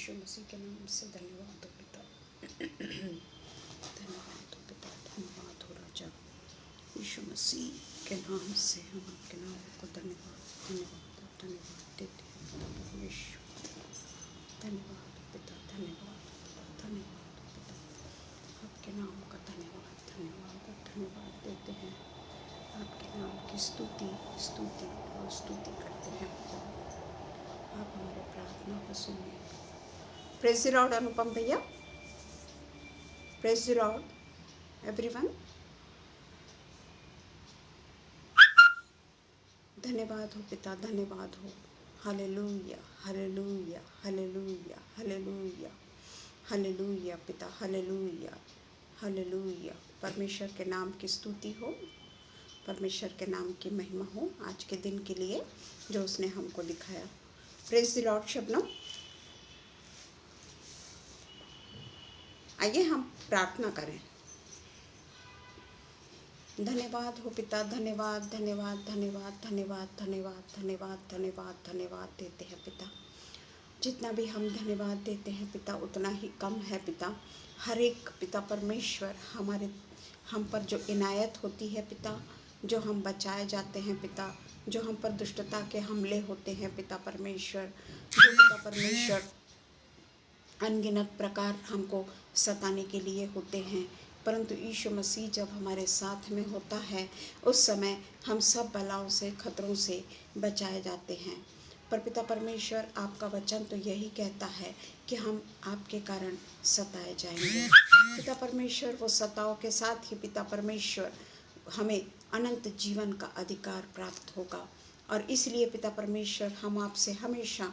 यीशु मसीह के नाम से धन्यवाद हो पिता। धन्यवाद हो पिता, धन्यवाद हो राजा। यीशु मसीह के नाम से हम आपके नाम को धन्यवाद धन्यवाद और धन्यवाद देते हैं पिता परमेश्वर। धन्यवाद हो पिता, धन्यवाद हो पिता, धन्यवाद हो पिता। आपके नाम का धन्यवाद धन्यवाद और धन्यवाद देते हैं। आपके नाम की स्तुति स्तुति और स्तुति करते हैं पिता। आप हमारे प्रार्थना को सुनिए। प्रेज़ द लॉर्ड अनुपम भैया। Praise the Lord everyone. धन्यवाद हो पिता, धन्यवाद हो। Hallelujah hallelujah hallelujah hallelujah hallelujah पिता, हालेलुया हालेलुया। परमेश्वर के नाम की स्तुति हो, परमेश्वर के नाम की महिमा हो आज के दिन के लिए जो उसने हमको दिखाया। Praise the Lord Shabnam. आइए हम प्रार्थना करें। धन्यवाद हो पिता, धन्यवाद धन्यवाद धन्यवाद धन्यवाद धन्यवाद धन्यवाद धन्यवाद धन्यवाद देते हैं पिता। जितना भी हम धन्यवाद देते हैं पिता उतना ही कम है पिता। हर एक पिता परमेश्वर हम पर जो इनायत होती है पिता, जो हम बचाए जाते हैं पिता, जो हम पर दुष्टता के हमले होते हैं पिता परमेश्वर, जो पिता परमेश्वर अनगिनत प्रकार हमको सताने के लिए होते हैं, परंतु यीशु मसीह जब हमारे साथ में होता है उस समय हम सब बलाओं से खतरों से बचाए जाते हैं। पर पिता परमेश्वर आपका वचन तो यही कहता है कि हम आपके कारण सताए जाएंगे। पिता परमेश्वर वो सताओं के साथ ही पिता परमेश्वर हमें अनंत जीवन का अधिकार प्राप्त होगा। और इसलिए पिता परमेश्वर हम आपसे हमेशा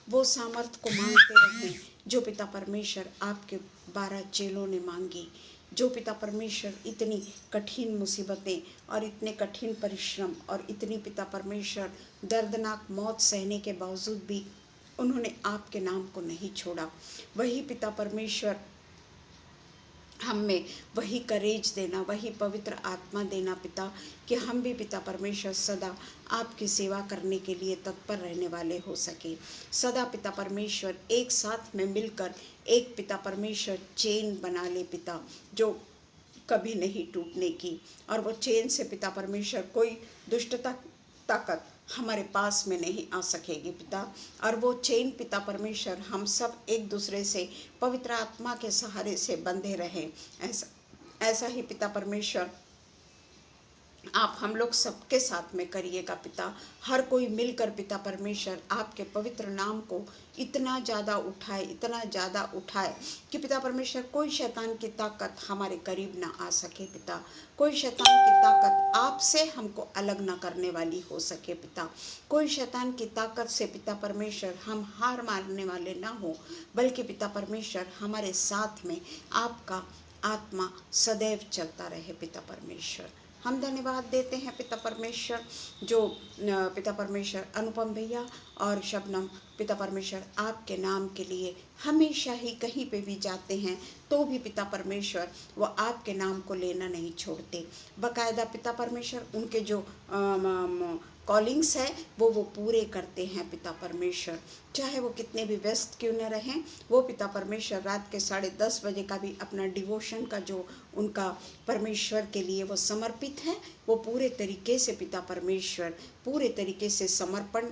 वो सामर्थ को मांगते रहें जो पिता परमेश्वर आपके 12 चेलों ने मांगी। जो पिता परमेश्वर इतनी कठिन मुसीबतें और इतने कठिन परिश्रम और इतनी पिता परमेश्वर दर्दनाक मौत सहने के बावजूद भी उन्होंने आपके नाम को नहीं छोड़ा। वही पिता परमेश्वर हम में वही करेज देना, वही पवित्र आत्मा देना पिता, कि हम भी पिता परमेश्वर सदा आपकी सेवा करने के लिए तत्पर रहने वाले हो सके। सदा पिता परमेश्वर एक साथ में मिलकर एक पिता परमेश्वर चेन बना ले पिता, जो कभी नहीं टूटने की। और वो चेन से पिता परमेश्वर कोई दुष्टता ताकत हमारे पास में नहीं आ सकेगी पिता। और वो चेन पिता परमेश्वर हम सब एक दूसरे से पवित्र आत्मा के सहारे से बंधे रहें। ऐसा ही पिता परमेश्वर आप हम लोग सबके साथ में करिएगा पिता। हर कोई मिलकर पिता परमेश्वर आपके पवित्र नाम को इतना ज़्यादा उठाए, इतना ज़्यादा उठाए कि पिता परमेश्वर कोई शैतान की ताकत हमारे करीब ना आ सके पिता। कोई शैतान की ताकत आपसे हमको अलग ना करने वाली हो सके पिता। कोई शैतान की ताकत से पिता परमेश्वर हम हार मारने वाले ना हो, बल्कि पिता परमेश्वर हमारे साथ में आपका आत्मा सदैव चलता रहे पिता परमेश्वर। हम धन्यवाद देते हैं पिता परमेश्वर, जो पिता परमेश्वर अनुपम भैया और शबनम पिता परमेश्वर आपके नाम के लिए हमेशा ही कहीं पे भी जाते हैं तो भी पिता परमेश्वर वो आपके नाम को लेना नहीं छोड़ते। बकायदा पिता परमेश्वर उनके जो कॉलिंग्स है वो पूरे करते हैं पिता परमेश्वर। चाहे वो कितने भी व्यस्त क्यों न रहें, वो पिता परमेश्वर रात के 10:30 बजे का भी अपना डिवोशन का जो उनका परमेश्वर के लिए वो समर्पित है, वो पूरे तरीके से पिता परमेश्वर पूरे तरीके से समर्पण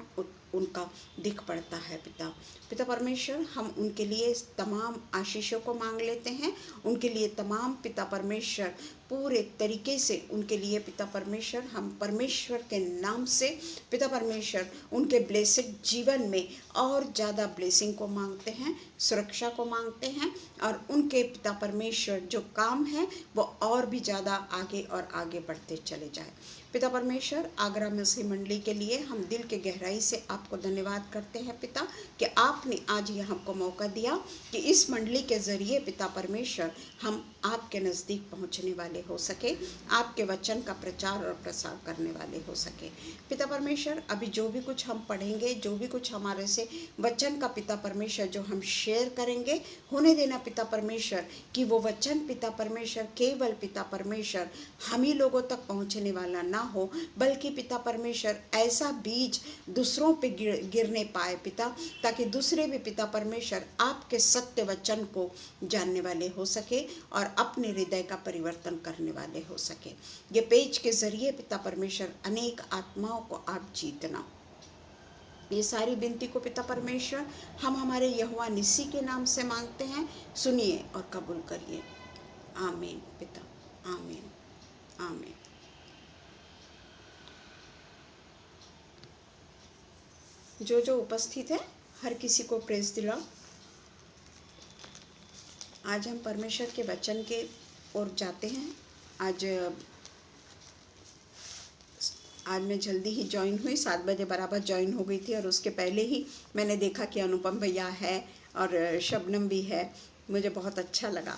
उनका दिख पड़ता है पिता। पिता परमेश्वर हम उनके लिए तमाम आशीषों को मांग लेते हैं, उनके लिए तमाम पिता परमेश्वर पूरे तरीके से उनके लिए पिता परमेश्वर हम परमेश्वर के नाम से पिता परमेश्वर उनके ब्लेसिड जीवन में और ज़्यादा ब्लेसिंग को मांगते हैं, सुरक्षा को मांगते हैं, और उनके पिता परमेश्वर जो काम है वो और भी ज़्यादा आगे और आगे बढ़ते चले जाए। पिता परमेश्वर आगरा मसीह मंडली के लिए हम दिल के गहराई से आपको धन्यवाद करते हैं पिता, कि आपने आज ये हमको मौका दिया कि इस मंडली के ज़रिए पिता परमेश्वर हम आपके नज़दीक पहुंचने वाले हो सके, आपके वचन का प्रचार और प्रसार करने वाले हो सके। पिता परमेश्वर अभी जो भी कुछ हम पढ़ेंगे, जो भी कुछ हमारे से वचन का पिता परमेश्वर जो हम शेयर करेंगे, होने देना पिता परमेश्वर कि वो वचन पिता परमेश्वर केवल पिता परमेश्वर हम ही लोगों तक पहुँचने वाला ना हो, बल्कि पिता परमेश्वर ऐसा बीज दूसरों पे गिरने पाए पिता, ताकि दूसरे भी पिता परमेश्वर आपके सत्य वचन को जानने वाले हो सके और अपने हृदय का परिवर्तन करने वाले हो सके। ये पेज के जरिए पिता परमेश्वर अनेक आत्माओं को आप जीतना, ये सारी विनती को पिता परमेश्वर हम हमारे यहोवा निसी के नाम से मांगते हैं। सुनिए और कबूल करिए। आमीन पिता, आमीन, आमीन। जो जो उपस्थित है हर किसी को प्रेज दिलाओ। आज हम परमेश्वर के वचन के ओर जाते हैं। आज मैं जल्दी ही ज्वाइन हुई, 7 बजे बराबर ज्वाइन हो गई थी और उसके पहले ही मैंने देखा कि अनुपम भैया है और शबनम भी है। मुझे बहुत अच्छा लगा।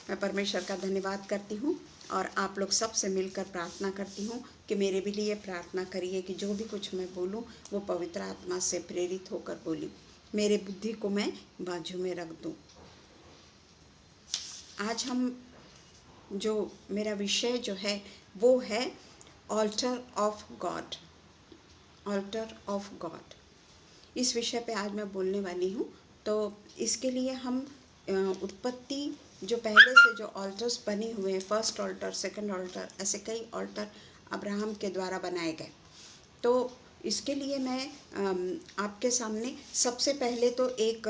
मैं परमेश्वर का धन्यवाद करती हूँ और आप लोग सब से मिलकर प्रार्थना करती हूँ कि मेरे भी लिए प्रार्थना करिए कि जो भी कुछ मैं बोलूँ वो पवित्र आत्मा से प्रेरित होकर बोली, मेरे बुद्धि को मैं बाजू में रख दूँ। आज हम जो मेरा विषय जो है वो है alter of God, alter of God. इस विषय पे आज मैं बोलने वाली हूँ। तो इसके लिए हम उत्पत्ति जो पहले से जो ऑल्टर्स बने हुए हैं, फर्स्ट ऑल्टर, सेकंड ऑल्टर, ऐसे कई ऑल्टर अब्राहम के द्वारा बनाए गए। तो इसके लिए मैं आपके सामने सबसे पहले तो एक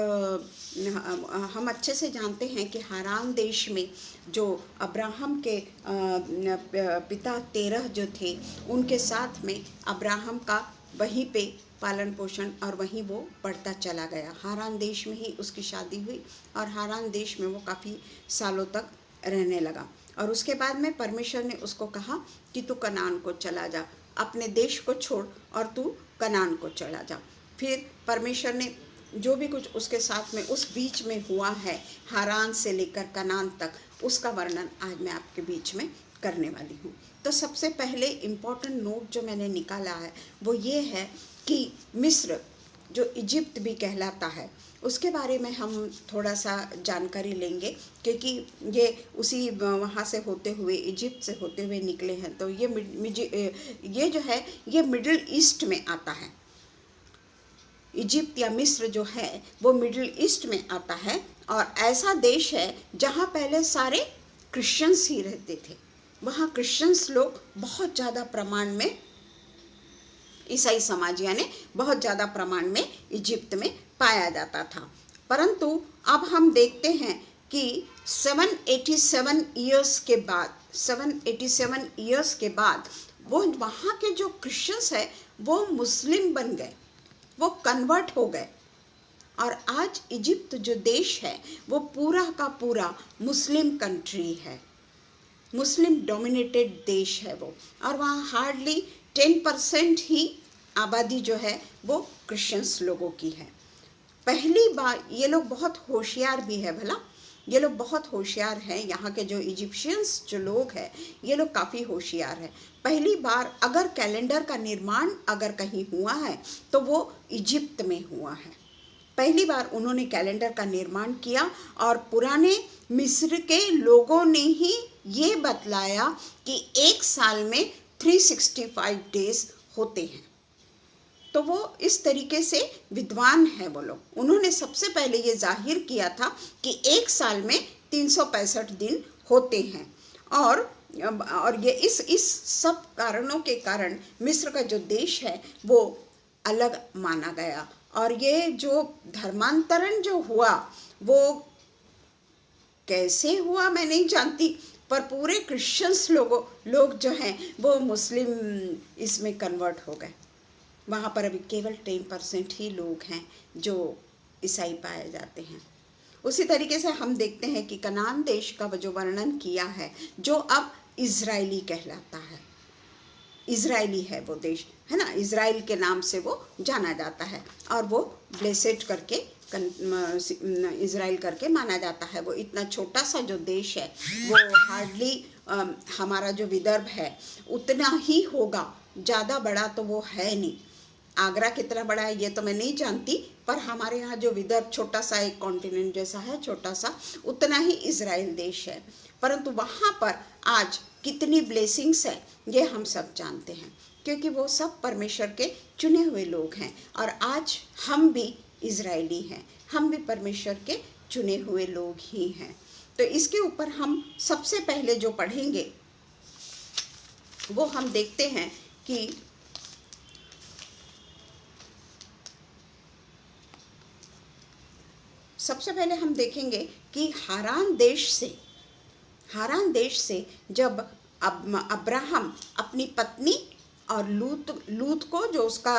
हम अच्छे से जानते हैं कि हारान देश में जो अब्राहम के पिता 13 जो थे, उनके साथ में अब्राहम का वहीं पे पालन पोषण और वहीं वो बढ़ता चला गया। हारान देश में ही उसकी शादी हुई और हारान देश में वो काफ़ी सालों तक रहने लगा। और उसके बाद में परमेश्वर ने उसको कहा कि तू कनान को चला जा, अपने देश को छोड़ और तू कनान को चला जा। फिर परमेश्वर ने जो भी कुछ उसके साथ में उस बीच में हुआ है, हारान से लेकर कनान तक, उसका वर्णन आज मैं आपके बीच में करने वाली हूँ। तो सबसे पहले इम्पोर्टेंट नोट जो मैंने निकाला है वो ये है कि मिस्र जो इजिप्ट भी कहलाता है, उसके बारे में हम थोड़ा सा जानकारी लेंगे, क्योंकि ये उसी वहाँ से होते हुए, इजिप्ट से होते हुए निकले हैं। तो ये जो है ये मिडिल ईस्ट में आता है। इजिप्ट या मिस्र जो है वो मिडिल ईस्ट में आता है और ऐसा देश है जहाँ पहले सारे क्रिश्चियंस ही रहते थे। वहाँ क्रिश्चियंस लोग बहुत ज़्यादा प्रमाण में, ईसाई समाज यानी बहुत ज़्यादा प्रमाण में इजिप्ट में पाया जाता था। परंतु अब हम देखते हैं कि 787 ईयर्स के बाद वो वहाँ के जो क्रिश्चियंस है वो मुस्लिम बन गए, वो कन्वर्ट हो गए और आज इजिप्ट जो देश है वो पूरा का पूरा मुस्लिम कंट्री है, मुस्लिम डोमिनेटेड देश है वो। और वहाँ हार्डली 10% ही आबादी जो है वो क्रिश्चियंस लोगों की है। पहली बार ये लोग बहुत होशियार भी है, भला ये लोग बहुत होशियार हैं। यहाँ के जो इजिप्शियंस जो लोग हैं ये लोग काफ़ी होशियार हैं। पहली बार अगर कैलेंडर का निर्माण अगर कहीं हुआ है तो वो इजिप्ट में हुआ है। पहली बार उन्होंने कैलेंडर का निर्माण किया और पुराने मिस्र के लोगों ने ही ये बतलाया कि एक साल में 365 डेज होते हैं। तो वो इस तरीके से विद्वान है वो लोग। उन्होंने सबसे पहले ये जाहिर किया था कि एक साल में 365 दिन होते हैं और ये इस सब कारणों के कारण मिस्र का जो देश है वो अलग माना गया। और ये जो धर्मांतरण जो हुआ वो कैसे हुआ मैं नहीं जानती, पर पूरे क्रिश्चियंस लोग जो हैं वो मुस्लिम इसमें कन्वर्ट हो गए। वहाँ पर अभी केवल 10% ही लोग हैं जो ईसाई पाए जाते हैं। उसी तरीके से हम देखते हैं कि कनान देश का जो वर्णन किया है, जो अब इजरायली कहलाता है, इजरायली है वो देश, है ना, इजराइल के नाम से वो जाना जाता है और वो ब्लेसेड करके इजराइल करके माना जाता है। वो इतना छोटा सा जो देश है वो हार्डली हमारा जो विदर्भ है उतना ही होगा, ज़्यादा बड़ा तो वो है नहीं। आगरा कितना बड़ा है ये तो मैं नहीं जानती, पर हमारे यहाँ जो विदर्भ छोटा सा एक कॉन्टिनेंट जैसा है, छोटा सा, उतना ही इजराइल देश है। परंतु वहाँ पर आज कितनी ब्लेसिंग्स है ये हम सब जानते हैं, क्योंकि वो सब परमेश्वर के चुने हुए लोग हैं। और आज हम भी इजरायली हैं, हम भी परमेश्वर के चुने हुए लोग ही हैं। तो इसके ऊपर हम सबसे पहले जो पढ़ेंगे वो हम देखते हैं कि सबसे पहले हम देखेंगे कि हारान देश से जब अब्राहम अपनी पत्नी और लूत को, जो उसका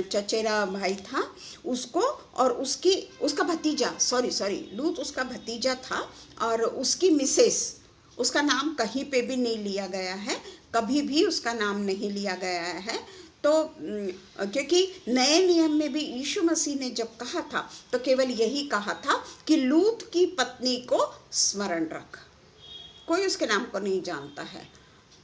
चचेरा भाई था, उसको और उसका भतीजा, लूत उसका भतीजा था, और उसकी मिसेस, उसका नाम कहीं पे भी नहीं लिया गया है, कभी भी उसका नाम नहीं लिया गया है। तो क्योंकि नए नियम में भी यीशु मसीह ने जब कहा था तो केवल यही कहा था कि लूत की पत्नी को स्मरण रख, कोई उसके नाम को नहीं जानता है।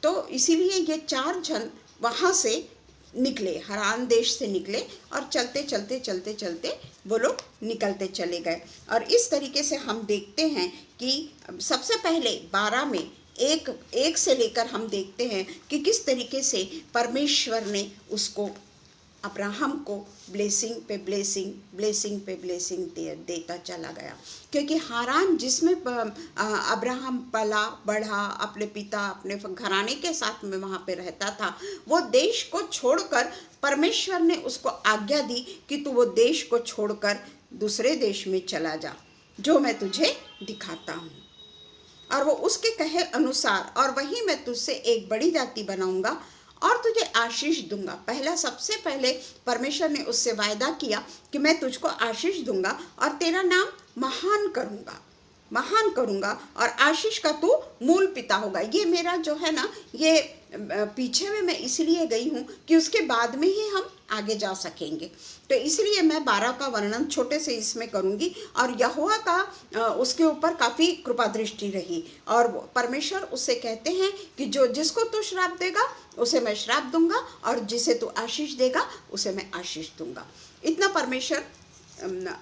तो इसीलिए ये 4 जन वहाँ से निकले, हारान देश से निकले, और चलते वो लोग निकलते चले गए। और इस तरीके से हम देखते हैं कि सबसे पहले 12 में एक से लेकर हम देखते हैं कि किस तरीके से परमेश्वर ने उसको, अब्राहम को ब्लेसिंग पे ब्लेसिंग देता चला गया। क्योंकि हारान, जिसमें अब्राहम पला बढ़ा, अपने पिता अपने घराने के साथ में वहाँ पे रहता था, वो देश को छोड़कर परमेश्वर ने उसको आज्ञा दी कि तू वो देश को छोड़कर दूसरे देश में चला जा, जो मैं तुझे दिखाता हूँ। और वो उसके कहे अनुसार, और वहीं मैं तुझसे एक बड़ी जाति बनाऊंगा और तुझे आशीष दूंगा। सबसे पहले परमेश्वर ने उससे वायदा किया कि मैं तुझको आशीष दूंगा और तेरा नाम महान करूंगा और आशीष का तू मूल पिता होगा। ये मेरा जो है ना, ये पीछे में मैं इसलिए गई हूँ कि उसके बाद में ही हम आगे जा सकेंगे। तो इसलिए मैं 12 का वर्णन छोटे से इसमें करूंगी। और यहोवा का उसके ऊपर काफ़ी कृपा दृष्टि रही, और परमेश्वर उससे कहते हैं कि जिसको तू श्राप देगा उसे मैं श्राप दूंगा, और जिसे तू आशीष देगा उसे मैं आशीष दूंगा। इतना परमेश्वर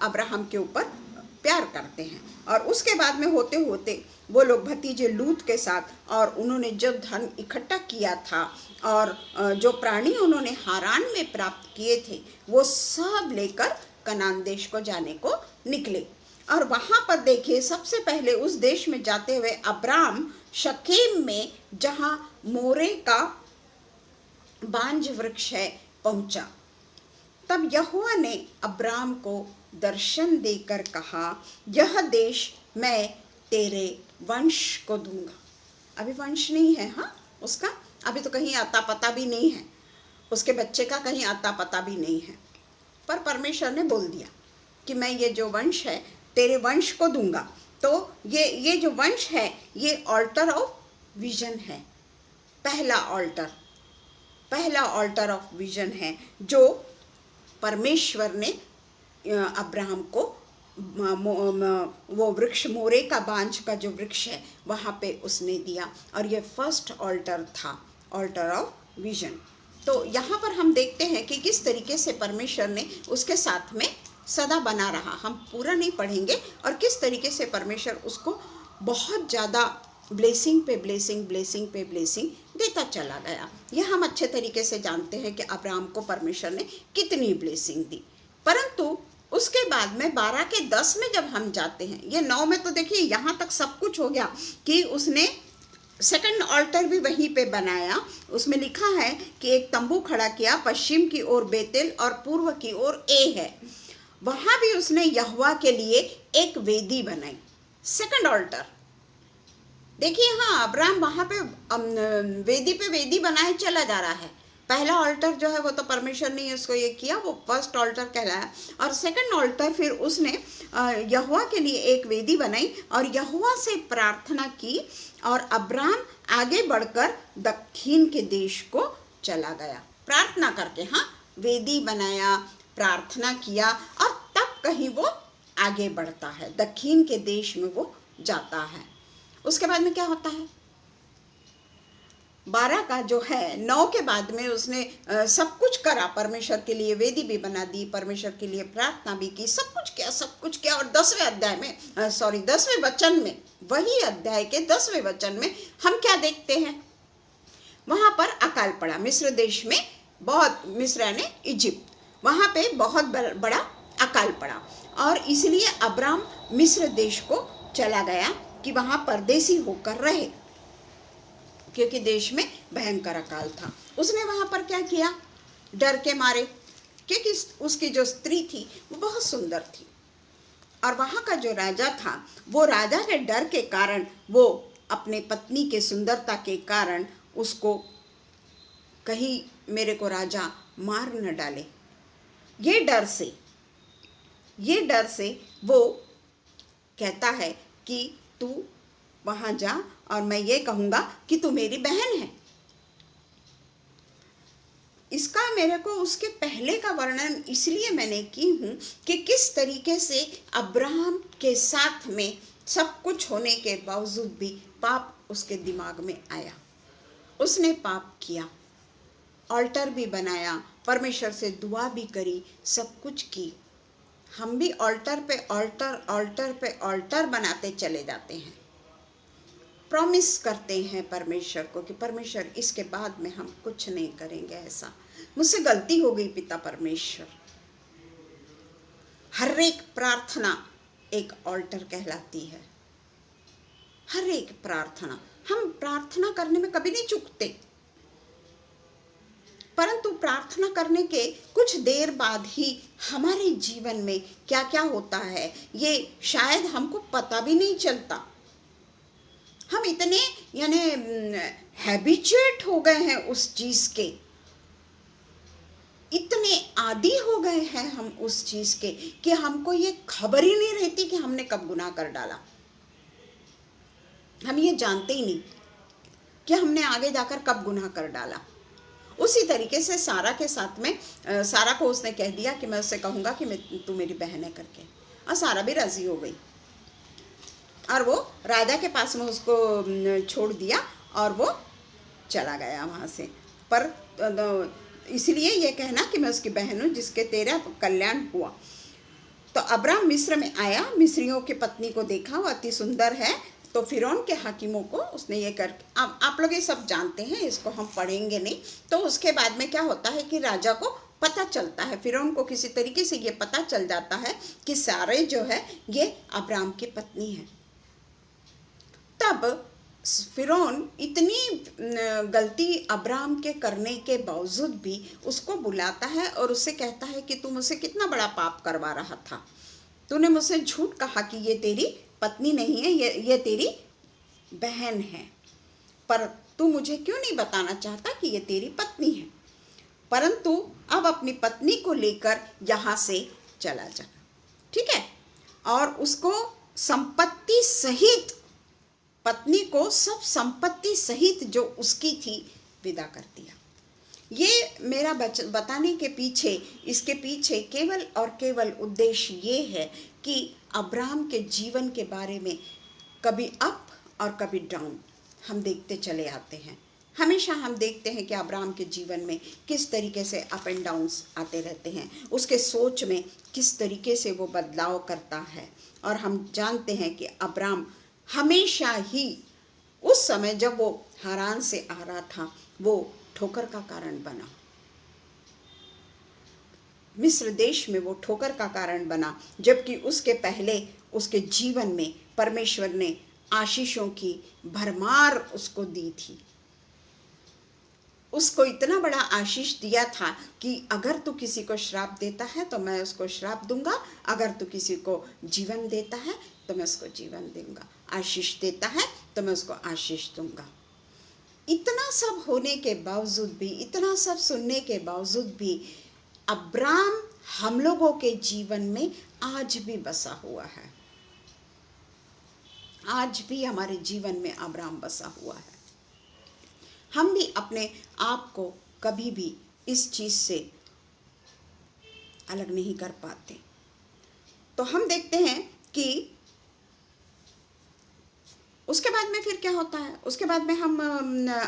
अब्राहम के ऊपर प्यार करते हैं। और उसके बाद में होते होते वो लोग भतीजे लूत के साथ, और उन्होंने जब धन इकट्ठा किया था और जो प्राणी उन्होंने हारान में प्राप्त किए थे, वो सब लेकर कनान देश को जाने को निकले। और वहाँ पर देखिए, सबसे पहले उस देश में जाते हुए अब्राम शकेम में, जहाँ मोरे का बांज वृक्ष है, पहुंचा। तब यहोवा ने अब्राम को दर्शन देकर कहा, यह देश मैं तेरे वंश को दूंगा। अभी वंश नहीं है, हाँ, उसका अभी तो कहीं आता पता भी नहीं है, उसके बच्चे का कहीं आता पता भी नहीं है, पर परमेश्वर ने बोल दिया कि मैं ये जो वंश है तेरे वंश को दूंगा। तो ये जो वंश है, ये ऑल्टर ऑफ विजन है, पहला ऑल्टर ऑफ विजन है, जो परमेश्वर ने अब्राहम को वो वृक्ष, मोरे का बांज का जो वृक्ष है, वहाँ पे उसने दिया। और ये फर्स्ट ऑल्टर था, ऑल्टर ऑफ विजन। तो यहाँ पर हम देखते हैं कि किस तरीके से परमेश्वर ने उसके साथ में सदा बना रहा। हम पूरा नहीं पढ़ेंगे, और किस तरीके से परमेश्वर उसको बहुत ज़्यादा ब्लेसिंग पे ब्लेसिंग देता चला गया। यह हम अच्छे तरीके से जानते हैं कि अब्राहम को परमेश्वर ने कितनी ब्लेसिंग दी। परंतु उसके बाद में 12 के 10 में जब हम जाते हैं, ये 9 में तो देखिए यहाँ तक सब कुछ हो गया कि उसने सेकंड ऑल्टर भी वहीं पे बनाया। उसमें लिखा है कि एक तंबू खड़ा किया, पश्चिम की ओर बेतेल और पूर्व की ओर ए है। वहाँ भी उसने यहोवा के लिए एक वेदी बनाई, सेकंड ऑल्टर। देखिए, हाँ, अब्राहम वहाँ पे वेदी बनाए चला जा रहा है। पहला ऑल्टर जो है वो तो परमेश्वर ने उसको ये किया, वो फर्स्ट ऑल्टर कहलाया। और सेकंड ऑल्टर फिर उसने यहोवा के लिए एक वेदी बनाई और यहोवा से प्रार्थना की, और अब्राहम आगे बढ़कर दक्षिण के देश को चला गया प्रार्थना करके। हाँ, वेदी बनाया, प्रार्थना किया, और तब कहीं वो आगे बढ़ता है, दक्षिण के देश में वो जाता है। उसके बाद में क्या होता है? 12 का जो है 9 के बाद में उसने सब कुछ करा, परमेश्वर के लिए वेदी भी बना दी, परमेश्वर के लिए प्रार्थना भी की, सब कुछ किया। और 10वें अध्याय में 10वें वचन में, वही अध्याय के 10वें वचन में हम क्या देखते हैं? वहां पर अकाल पड़ा मिस्र देश में, बहुत, मिस्र यानी इजिप्ट, वहां पे बहुत बड़ा अकाल पड़ा। और इसलिए अब्राम मिस्र देश को चला गया कि वहां परदेसी होकर रहे, क्योंकि देश में भयंकर अकाल था। उसने वहां पर क्या किया? डर के मारे, क्योंकि उसकी जो स्त्री थी वो बहुत सुंदर थी, और वहां का जो राजा था, वो राजा के डर के कारण, वो अपने पत्नी के सुंदरता के कारण उसको कहीं मेरे को राजा मार न डाले, ये डर से वो कहता है कि तू वहां जा और मैं ये कहूंगा कि तू मेरी बहन है। इसका मेरे को उसके पहले का वर्णन इसलिए मैंने की हूं कि किस तरीके से अब्राहम के साथ में सब कुछ होने के बावजूद भी पाप उसके दिमाग में आया। उसने पाप किया, ऑल्टर भी बनाया, परमेश्वर से दुआ भी करी, सब कुछ की। हम भी ऑल्टर पे ऑल्टर बनाते चले जाते हैं, प्रॉमिस करते हैं परमेश्वर को कि परमेश्वर इसके बाद में हम कुछ नहीं करेंगे, ऐसा मुझसे गलती हो गई पिता परमेश्वर। हर एक प्रार्थना एक ऑल्टर कहलाती है, हर एक प्रार्थना। हम प्रार्थना करने में कभी नहीं चूकते, परंतु प्रार्थना करने के कुछ देर बाद ही हमारे जीवन में क्या क्या होता है ये शायद हमको पता भी नहीं चलता। हम इतने यानी हैबिचुएट हो गए हैं उस चीज के, इतने आदी हो गए हैं हम उस चीज के कि हमको ये खबर ही नहीं रहती कि हमने कब गुनाह कर डाला। हम ये जानते ही नहीं कि हमने आगे जाकर कब गुनाह कर डाला। उसी तरीके से सारा के साथ में सारा को उसने कह दिया कि मैं उससे कहूंगा कि तू मेरी बहन है करके, और सारा भी राजी हो गई और वो राजा के पास में उसको छोड़ दिया और वो चला गया वहां से। पर इसलिए ये कहना कि मैं उसकी बहन हूँ जिसके तेरा कल्याण हुआ। तो अब्राम मिस्र में आया, मिस्रियों की पत्नी को देखा, वो अति सुंदर है। तो फिरौन के हाकिमों को उसने ये कर, आप लोग ये सब जानते हैं, इसको हम पढ़ेंगे नहीं। तो उसके बाद में क्या होता है कि राजा को पता चलता है, फिरौन को किसी तरीके से ये पता चल जाता है कि सारे जो है ये अब्राम की पत्नी है। तब फिरौन इतनी गलती अब्राम के करने के बावजूद भी उसको बुलाता है और उससे कहता है कि तू मुझसे कितना बड़ा पाप करवा रहा था, तूने मुझसे झूठ कहा कि ये तेरी पत्नी नहीं है, ये तेरी बहन है, पर तू मुझे क्यों नहीं बताना चाहता कि ये तेरी पत्नी है, परंतु अब अपनी पत्नी को लेकर यहाँ से चला जा, ठीक है। और उसको संपत्ति सहित, पत्नी को सब संपत्ति सहित जो उसकी थी विदा कर दिया। ये मेरा बताने के पीछे, इसके पीछे केवल और केवल उद्देश्य ये है कि अब्राहम के जीवन के बारे में कभी अप और कभी डाउन हम देखते चले आते हैं। हमेशा हम देखते हैं कि अब्राहम के जीवन में किस तरीके से अप एंड डाउन्स आते रहते हैं, उसके सोच में किस तरीके से वो बदलाव करता है। और हम जानते हैं कि अब्राहम हमेशा ही उस समय जब वो हारान से आ रहा था, वो ठोकर का कारण बना, मिस्र देश में वो ठोकर का कारण बना, जबकि उसके पहले उसके जीवन में परमेश्वर ने आशीषों की भरमार उसको दी थी। उसको इतना बड़ा आशीष दिया था कि अगर तू किसी को श्राप देता है तो मैं उसको श्राप दूंगा, अगर तू किसी को जीवन देता है तो मैं उसको जीवन दूंगा, आशीष देता है तो मैं उसको आशीष दूंगा। इतना सब होने के बावजूद भी, इतना सब सुनने के बावजूद भी अब्राम हम लोगों के जीवन में आज भी बसा हुआ है। आज भी हमारे जीवन में अब्राम बसा हुआ है। हम भी अपने आप को कभी भी इस चीज से अलग नहीं कर पाते। तो हम देखते हैं कि उसके बाद में फिर क्या होता है, उसके बाद में हम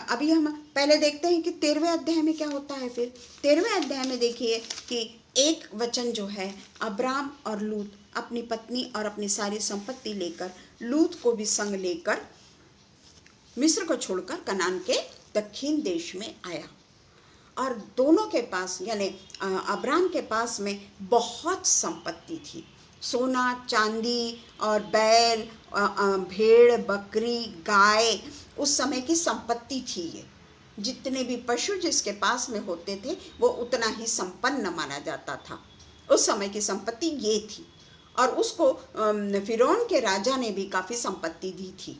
अभी हम पहले देखते हैं कि 13वें अध्याय में क्या होता है। फिर 13वें अध्याय में देखिए कि एक वचन जो है, अब्राम और लूत अपनी पत्नी और अपनी सारी संपत्ति लेकर, लूत को भी संग लेकर मिस्र को छोड़कर कनान के दक्षिण देश में आया। और दोनों के पास यानी अब्राम के पास में बहुत संपत्ति थी, सोना चांदी और बैल, भेड़ बकरी गाय, उस समय की संपत्ति थी। ये जितने भी पशु जिसके पास में होते थे वो उतना ही संपन्न माना जाता था। उस समय की संपत्ति ये थी। और उसको फिरौन के राजा ने भी काफ़ी संपत्ति दी थी,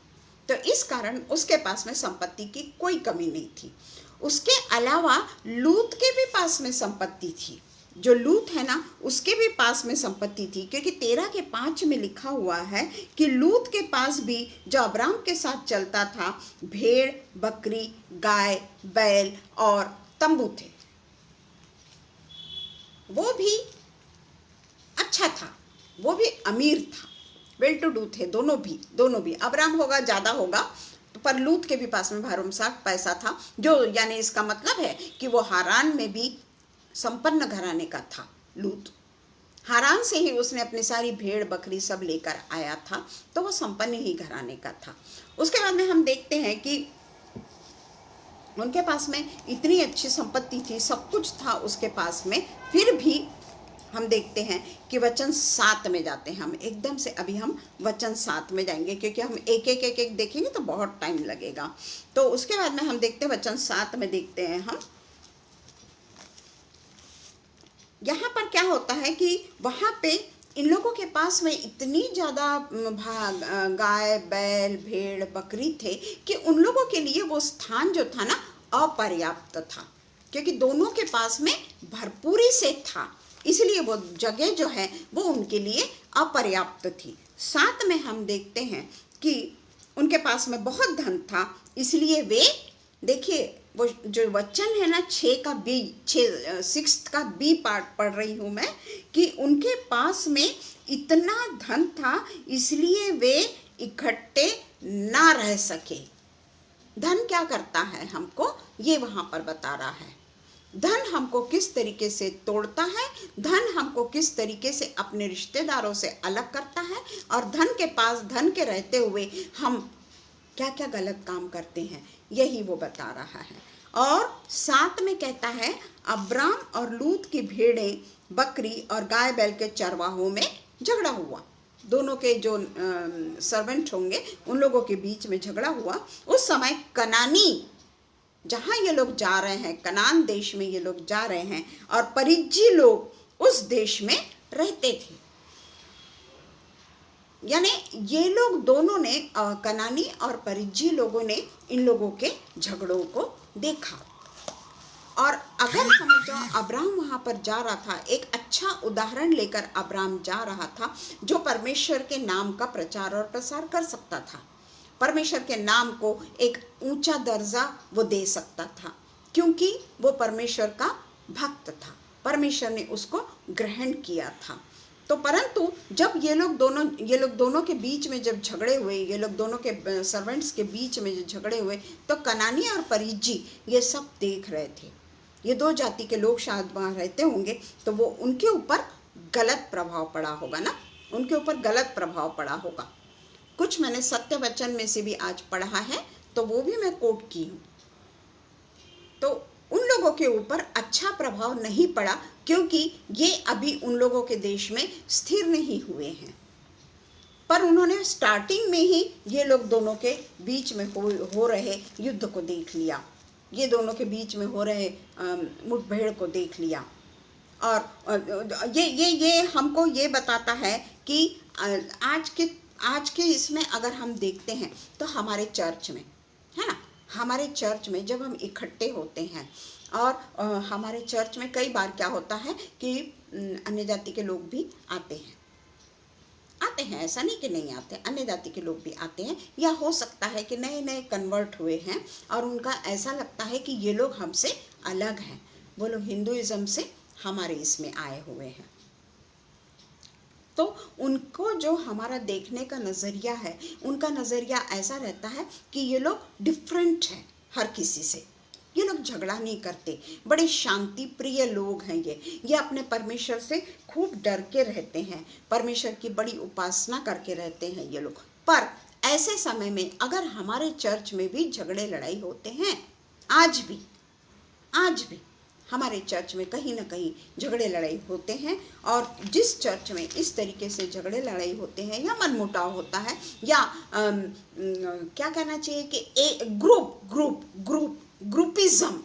तो इस कारण उसके पास में संपत्ति की कोई कमी नहीं थी। उसके अलावा लूत के भी पास में संपत्ति थी। जो लूत है ना, उसके भी पास में संपत्ति थी, क्योंकि 13:5 में लिखा हुआ है कि लूत के पास भी जो अब्राम के साथ चलता था, भेड़ बकरी गाय बैल और तंबू थे। वो भी अच्छा था, वो भी अमीर था, वेल टू डू थे दोनों भी। अब्राम होगा ज़्यादा होगा, पर लूत के भी पास में भरमसाठ पैसा था, जो यानी इसका मतलब है कि वो हारान में भी संपन्न घराने का था। लूत हारान से ही उसने अपनी सारी भेड़ बकरी सब लेकर आया था, तो वो संपन्न ही घराने का था। उसके बाद में हम देखते हैं कि उनके पास में इतनी अच्छी संपत्ति थी, सब कुछ था उसके पास में, फिर भी हम देखते हैं कि वचन 7 में जाते हैं हम एकदम से। अभी हम वचन 7 में जाएंगे, क्योंकि हम एक एक देखेंगे तो बहुत टाइम लगेगा। तो उसके बाद में हम देखते हैं वचन 7 में देखते हैं हम, यहाँ पर क्या होता है कि वहाँ पे इन लोगों के पास में इतनी ज़्यादा गाय बैल भेड़ बकरी थे कि उन लोगों के लिए वो स्थान जो था ना अपर्याप्त था, क्योंकि दोनों के पास में भरपूरी से था, इसलिए वो जगह जो है वो उनके लिए अपर्याप्त थी। 7 में हम देखते हैं कि उनके पास में बहुत धन था, इसलिए वे देखिए वो जो वचन है ना 6 का बी पार्ट पढ़ रही हूँ मैं, कि उनके पास में इतना धन था इसलिए वे इकट्ठे ना रह सके। धन क्या करता है हमको, ये वहाँ पर बता रहा है। धन हमको किस तरीके से तोड़ता है, धन हमको किस तरीके से अपने रिश्तेदारों से अलग करता है, और धन के पास धन के रहते हुए हम क्या क्या गलत काम करते हैं, यही वो बता रहा है। और 7 में कहता है अब्राम और लूत की भेड़ें बकरी और गाय बैल के चरवाहों में झगड़ा हुआ। दोनों के जो सर्वेंट होंगे उन लोगों के बीच में झगड़ा हुआ। उस समय कनानी, जहाँ ये लोग जा रहे हैं, कनान देश में ये लोग जा रहे हैं, और परिज्जी लोग उस देश में रहते थे। यानी ये लोग दोनों ने, कनानी और परिज्जी लोगों ने इन लोगों के झगड़ों को देखा। और अगर समझो अब्राम वहाँ पर जा रहा था, एक अच्छा उदाहरण लेकर अब्राम जा रहा था, जो परमेश्वर के नाम का प्रचार और प्रसार कर सकता था, परमेश्वर के नाम को एक ऊंचा दर्जा वो दे सकता था, क्योंकि वो परमेश्वर का भक्त था, परमेश्वर ने उसको ग्रहण किया था। तो परंतु जब ये लोग दोनों के बीच में जब झगड़े हुए, ये लोग दोनों के सर्वेंट्स के बीच में जो झगड़े हुए, तो कनानी और परिज्जी ये सब देख रहे थे। ये दो जाति के लोग शायद वहाँ रहते होंगे, तो वो उनके ऊपर गलत प्रभाव पड़ा होगा ना, उनके ऊपर गलत प्रभाव पड़ा होगा। कुछ मैंने सत्य वचन में से भी आज पढ़ा है, तो वो भी मैं कोट की हूँ। तो उन लोगों के ऊपर अच्छा प्रभाव नहीं पड़ा, क्योंकि ये अभी उन लोगों के देश में स्थिर नहीं हुए हैं। पर उन्होंने स्टार्टिंग में ही ये लोग दोनों के बीच में हो रहे युद्ध को देख लिया, ये दोनों के बीच में हो रहे मुठभेड़ को देख लिया। और ये हमको ये बताता है कि आज के इसमें अगर हम देखते हैं तो हमारे चर्च में है ना, हमारे चर्च में जब हम इकट्ठे होते हैं, और हमारे चर्च में कई बार क्या होता है कि अन्य जाति के लोग भी आते हैं, ऐसा नहीं कि नहीं आते, अन्य जाति के लोग भी आते हैं, या हो सकता है कि नए नए कन्वर्ट हुए हैं और उनका ऐसा लगता है कि ये लोग हमसे अलग हैं, वो लोग हिंदुइज्म से हमारे इसमें आए हुए हैं। तो उनको जो हमारा देखने का नज़रिया है, उनका नज़रिया ऐसा रहता है कि ये लोग डिफरेंट हैं हर किसी से, ये लोग झगड़ा नहीं करते, बड़े शांति प्रिय लोग हैं ये अपने परमेश्वर से खूब डर के रहते हैं, परमेश्वर की बड़ी उपासना करके रहते हैं ये लोग। पर ऐसे समय में अगर हमारे चर्च में भी झगड़े लड़ाई होते हैं, आज भी हमारे चर्च में कहीं ना कहीं झगड़े लड़ाई होते हैं, और जिस चर्च में इस तरीके से झगड़े लड़ाई होते हैं या मनमुटाव होता है या क्या कहना चाहिए कि ग्रुपिज्म,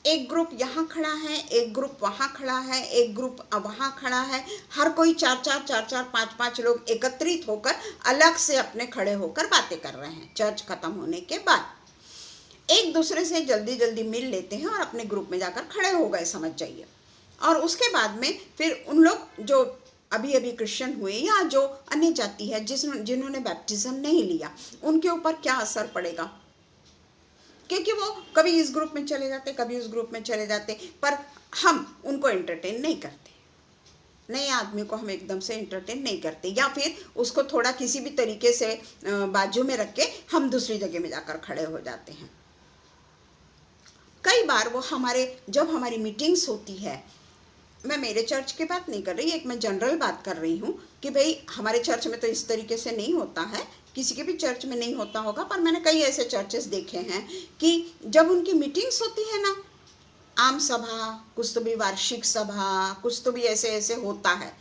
एक ग्रुप यहाँ खड़ा है, एक ग्रुप वहाँ खड़ा है, एक ग्रुप वहाँ खड़ा है, हर कोई चार पाँच लोग एकत्रित होकर अलग से अपने खड़े होकर बातें कर रहे हैं। चर्च खत्म होने के बाद एक दूसरे से जल्दी जल्दी मिल लेते हैं और अपने ग्रुप में जाकर खड़े हो गए, समझ जाइए। और उसके बाद में फिर उन लोग जो अभी अभी क्रिश्चियन हुए या जो अन्य जाति है जिन्होंने बैप्टिज्म नहीं लिया, उनके ऊपर क्या असर पड़ेगा? क्योंकि वो कभी इस ग्रुप में चले जाते, कभी उस ग्रुप में चले जाते, पर हम उनको एंटरटेन नहीं करते, नए आदमी को हम एकदम से एंटरटेन नहीं करते, या फिर उसको थोड़ा किसी भी तरीके से बाजू में रख के हम दूसरी जगह में जाकर खड़े हो जाते हैं। कई बार वो जब हमारी मीटिंग्स होती है, मैं मेरे चर्च की बात नहीं कर रही, एक मैं जनरल बात कर रही हूँ कि भाई हमारे चर्च में तो इस तरीके से नहीं होता है, किसी के भी चर्च में नहीं होता होगा, पर मैंने कई ऐसे चर्चेस देखे हैं कि जब उनकी मीटिंग्स होती है ना, आम सभा, कुछ तो भी वार्षिक सभा, कुछ तो भी ऐसे ऐसे होता है,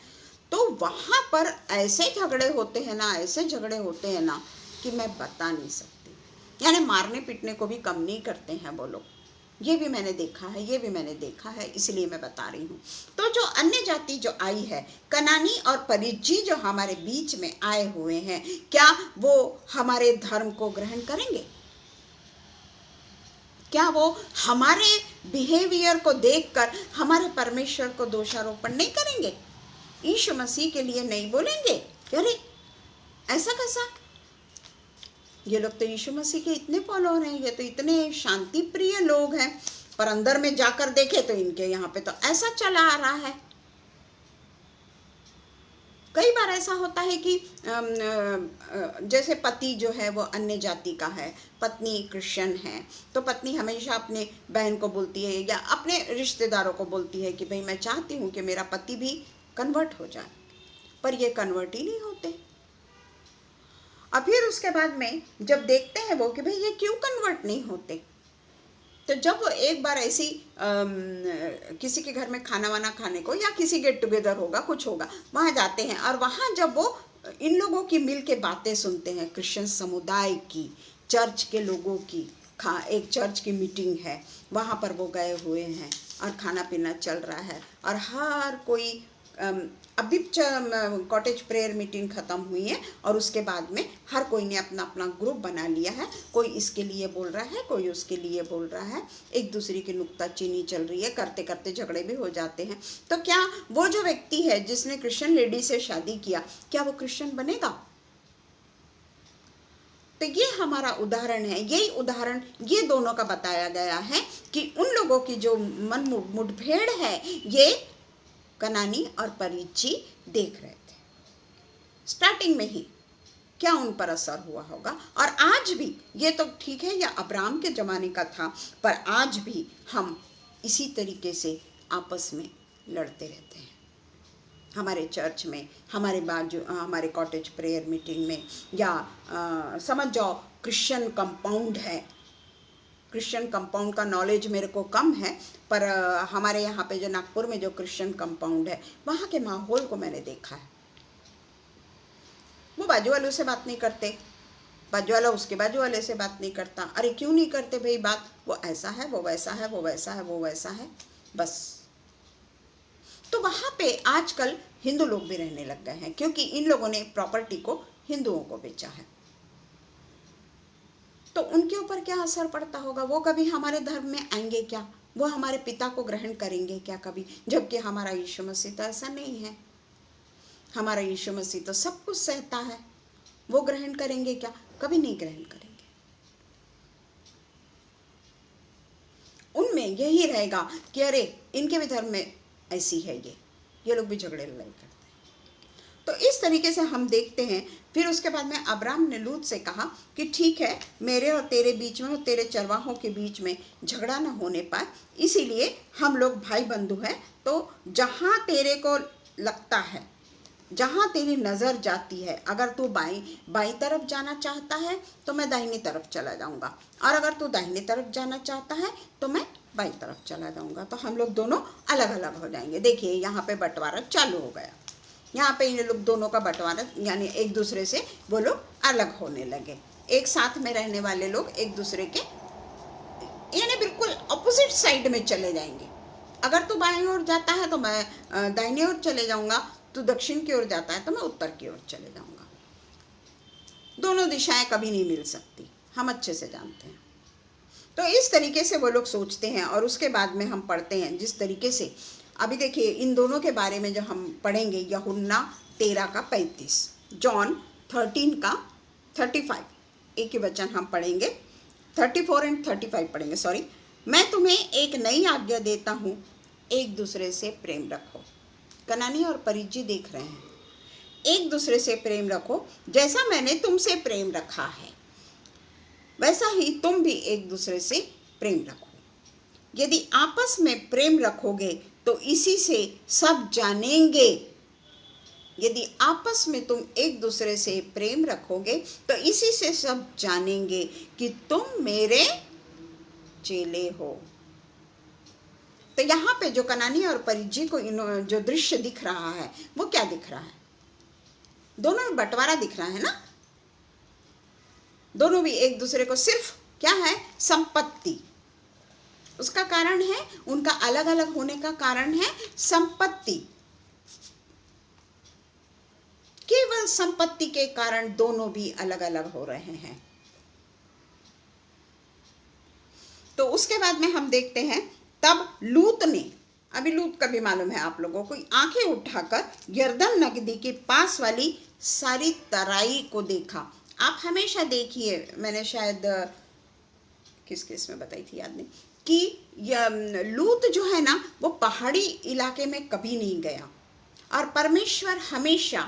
तो वहाँ पर ऐसे झगड़े होते हैं ना, ऐसे झगड़े होते हैं ना कि मैं बता नहीं सकती, यानी मारने पीटने को भी कम नहीं करते हैं वो लोग। ये भी मैंने देखा है, इसलिए मैं बता रही हूँ। तो जो अन्य जाति जो आई है, कनानी और परिज्जी जो हमारे बीच में आए हुए हैं, क्या वो हमारे धर्म को ग्रहण करेंगे? क्या वो हमारे बिहेवियर को देखकर हमारे परमेश्वर को दोषारोपण नहीं करेंगे? यीशु मसीह के लिए नहीं बोलेंगे? अरे ऐसा कैसा? ये लोग तो यीशु मसीह के इतने फॉलोअर हैं, ये तो इतने शांति प्रिय लोग हैं, पर अंदर में जाकर देखे तो इनके यहाँ पे तो ऐसा चला आ रहा है। कई बार ऐसा होता है कि जैसे पति जो है वो अन्य जाति का है, पत्नी क्रिश्चियन है, तो पत्नी हमेशा अपने बहन को बोलती है या अपने रिश्तेदारों को बोलती है कि भाई मैं चाहती हूँ कि मेरा पति भी कन्वर्ट हो जाए, पर ये कन्वर्ट ही नहीं होते। और फिर उसके बाद में जब देखते हैं वो कि भाई ये क्यों कन्वर्ट नहीं होते, तो जब वो एक बार ऐसी किसी के घर में खाना वाना खाने को या किसी गेट टुगेदर होगा, कुछ होगा, वहाँ जाते हैं, और वहाँ जब वो इन लोगों की मिल के बातें सुनते हैं, क्रिश्चियन समुदाय की, चर्च के लोगों की, एक चर्च की मीटिंग है, वहाँ पर वो गए हुए हैं और खाना पीना चल रहा है, और हर कोई अभी कॉटेज प्रेयर मीटिंग ख़त्म हुई है और उसके बाद में हर कोई ने अपना अपना ग्रुप बना लिया है, कोई इसके लिए बोल रहा है, कोई उसके लिए बोल रहा है, एक दूसरे की नुक्ताचीनी चल रही है, करते करते झगड़े भी हो जाते हैं। तो क्या वो जो व्यक्ति है जिसने क्रिश्चियन लेडी से शादी किया, क्या वो क्रिश्चियन बनेगा? तो ये हमारा उदाहरण है, यही उदाहरण ये दोनों का बताया गया है कि उन लोगों की जो मन मुठभेड़ है ये कनानी और परिज्जी देख रहे थे स्टार्टिंग में ही, क्या उन पर असर हुआ होगा। और आज भी ये तो ठीक है, या अब्राहम के ज़माने का था, पर आज भी हम इसी तरीके से आपस में लड़ते रहते हैं, हमारे चर्च में, हमारे कॉटेज प्रेयर मीटिंग में, या समझ जाओ क्रिश्चियन कंपाउंड है। क्रिश्चियन कंपाउंड का नॉलेज मेरे को कम है, पर हमारे यहाँ पे जो नागपुर में जो क्रिश्चियन कंपाउंड है, वहाँ के माहौल को मैंने देखा है। वो बाजू वालों से बात नहीं करते, बाजू वाला उसके बाजू वाले से बात नहीं करता। अरे क्यों नहीं करते भाई बात? वो ऐसा है, वो वैसा है, वो वैसा है, वो वैसा है, बस। तो वहाँ पे आजकल हिंदू लोग भी रहने लग गए हैं, क्योंकि इन लोगों ने प्रॉपर्टी को हिंदुओं को बेचा है। तो उनके ऊपर क्या असर पड़ता होगा? वो कभी हमारे धर्म में आएंगे क्या? वो हमारे पिता को ग्रहण करेंगे क्या कभी? जबकि हमारा यीशु मसीह तो ऐसा नहीं है, हमारा यीशु मसीह तो सब कुछ सहता है, वो ग्रहण करेंगे क्या? कभी नहीं ग्रहण करेंगे। उनमें यही रहेगा कि अरे इनके भी धर्म में ऐसी है, ये लोग भी झगड़े लड़ाई करते हैं। तो इस तरीके से हम देखते हैं। फिर उसके बाद में अब्राम ने लूत से कहा कि ठीक है, मेरे और तेरे बीच में और तेरे चरवाहों के बीच में झगड़ा ना होने पाए, इसीलिए हम लोग भाई बंधु हैं। तो जहाँ तेरे को लगता है, जहाँ तेरी नज़र जाती है, अगर तू बाई तरफ जाना चाहता है तो मैं दाहिनी तरफ चला जाऊँगा, और अगर तू दाहिनी तरफ जाना चाहता है तो मैं बाई तरफ चला जाऊँगा। तो हम लोग दोनों अलग अलग हो जाएंगे। देखिए यहाँ पे बंटवारा चालू हो गया। यहाँ पे ये लोग दोनों का बंटवारा, यानी एक दूसरे से वो लोग अलग होने लगे। एक साथ में रहने वाले लोग एक दूसरे के यानी बिल्कुल अपोजिट साइड में चले जाएंगे। अगर तू बाईं ओर जाता है तो मैं दाहिनी ओर चले जाऊँगा, तू दक्षिण की ओर जाता है तो मैं उत्तर की ओर चले जाऊँगा। दोनों दिशाएं कभी नहीं मिल सकती, हम अच्छे से जानते हैं। तो इस तरीके से वो लोग सोचते हैं। और उसके बाद में हम पढ़ते हैं जिस तरीके से, अभी देखिए इन दोनों के बारे में जो हम पढ़ेंगे, यूहन्ना 13 का 35, जॉन 13 का 35, एक ही वचन हम पढ़ेंगे, 34 और 35 पढ़ेंगे, सॉरी। मैं तुम्हें एक नई आज्ञा देता हूँ, एक दूसरे से प्रेम रखो। कनानी और परिज्जी देख रहे हैं। एक दूसरे से प्रेम रखो, जैसा मैंने तुमसे प्रेम रखा है वैसा ही तुम भी एक दूसरे से प्रेम रखो। यदि आपस में प्रेम रखोगे तो इसी से सब जानेंगे। यदि आपस में तुम एक दूसरे से प्रेम रखोगे तो इसी से सब जानेंगे कि तुम मेरे चेले हो। तो यहाँ पे जो कनानी और परिज्जी को जो दृश्य दिख रहा है वो क्या दिख रहा है? दोनों में बंटवारा दिख रहा है ना। दोनों भी एक दूसरे को सिर्फ क्या है, संपत्ति। उसका कारण है, उनका अलग अलग होने का कारण है संपत्ति। केवल संपत्ति के कारण दोनों भी अलग अलग हो रहे हैं। तो उसके बाद में हम देखते हैं, तब लूत ने, अभी लूत का भी मालूम है आप लोगों को, आंखें उठाकर यरदन नदी के पास वाली सारी तराई को देखा। आप हमेशा देखिए, मैंने शायद किस किस में बताई थी याद नहीं, कि लूत जो है ना वो पहाड़ी इलाके में कभी नहीं गया, और परमेश्वर हमेशा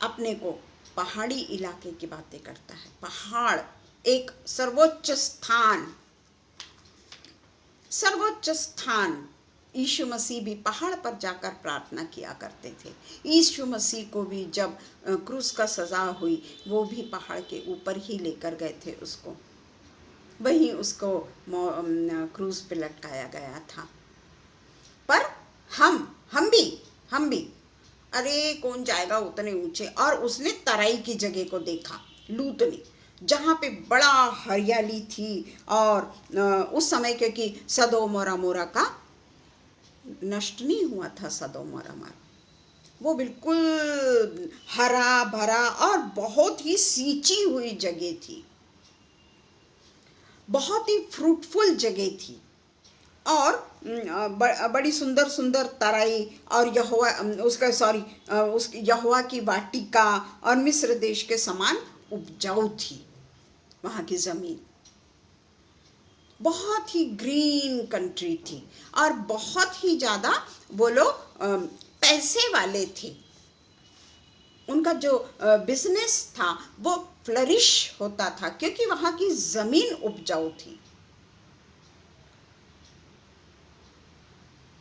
अपने को पहाड़ी इलाके की बातें करता है। पहाड़ एक सर्वोच्च स्थान, सर्वोच्च स्थान। यीशु मसीह भी पहाड़ पर जाकर प्रार्थना किया करते थे। यीशु मसीह को भी जब क्रूस का सजा हुई, वो भी पहाड़ के ऊपर ही लेकर गए थे उसको, वहीं उसको क्रूस पे लटकाया गया था। पर हम भी अरे कौन जाएगा उतने ऊंचे। और उसने तराई की जगह को देखा, लूत ने, जहाँ पे बड़ा हरियाली थी। और उस समय क्योंकि सदोम और अमोरा का नष्ट नहीं हुआ था, सदोम और अमोरा, वो बिल्कुल हरा भरा और बहुत ही सींची हुई जगह थी, बहुत ही फ्रूटफुल जगह थी। और बड़ी सुंदर सुंदर तराई और यहोवा उसका उस यहोवा की वाटिका और मिस्र देश के समान उपजाऊ थी वहाँ की ज़मीन। बहुत ही ग्रीन कंट्री थी और बहुत ही ज़्यादा वो लोग पैसे वाले थे। उनका जो बिजनेस था वो फ्लरिश होता था क्योंकि वहाँ की ज़मीन उपजाऊ थी।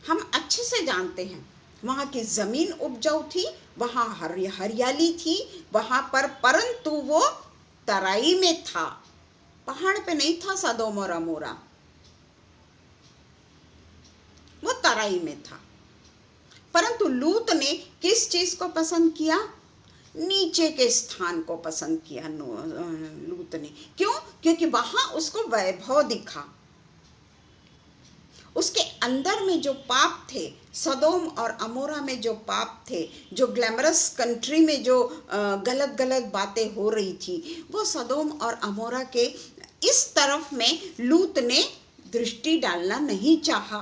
हम अच्छे से जानते हैं वहाँ की ज़मीन उपजाऊ थी, वहाँ हरियाली थी वहाँ पर, परंतु वो तराई में था, पहाड़ पे नहीं था सदोम और अमोरा, वो तराई में था। परंतु लूत ने किस चीज को पसंद किया? नीचे के स्थान को पसंद किया लूत ने। क्यों? क्योंकि वहां उसको वैभव दिखा। उसके अंदर में जो पाप थे, सदोम और अमोरा में जो पाप थे, जो ग्लैमरस कंट्री में जो गलत गलत बातें हो रही थी, वो सदोम और अमोरा के इस तरफ में लूत ने दृष्टि डालना नहीं चाहा।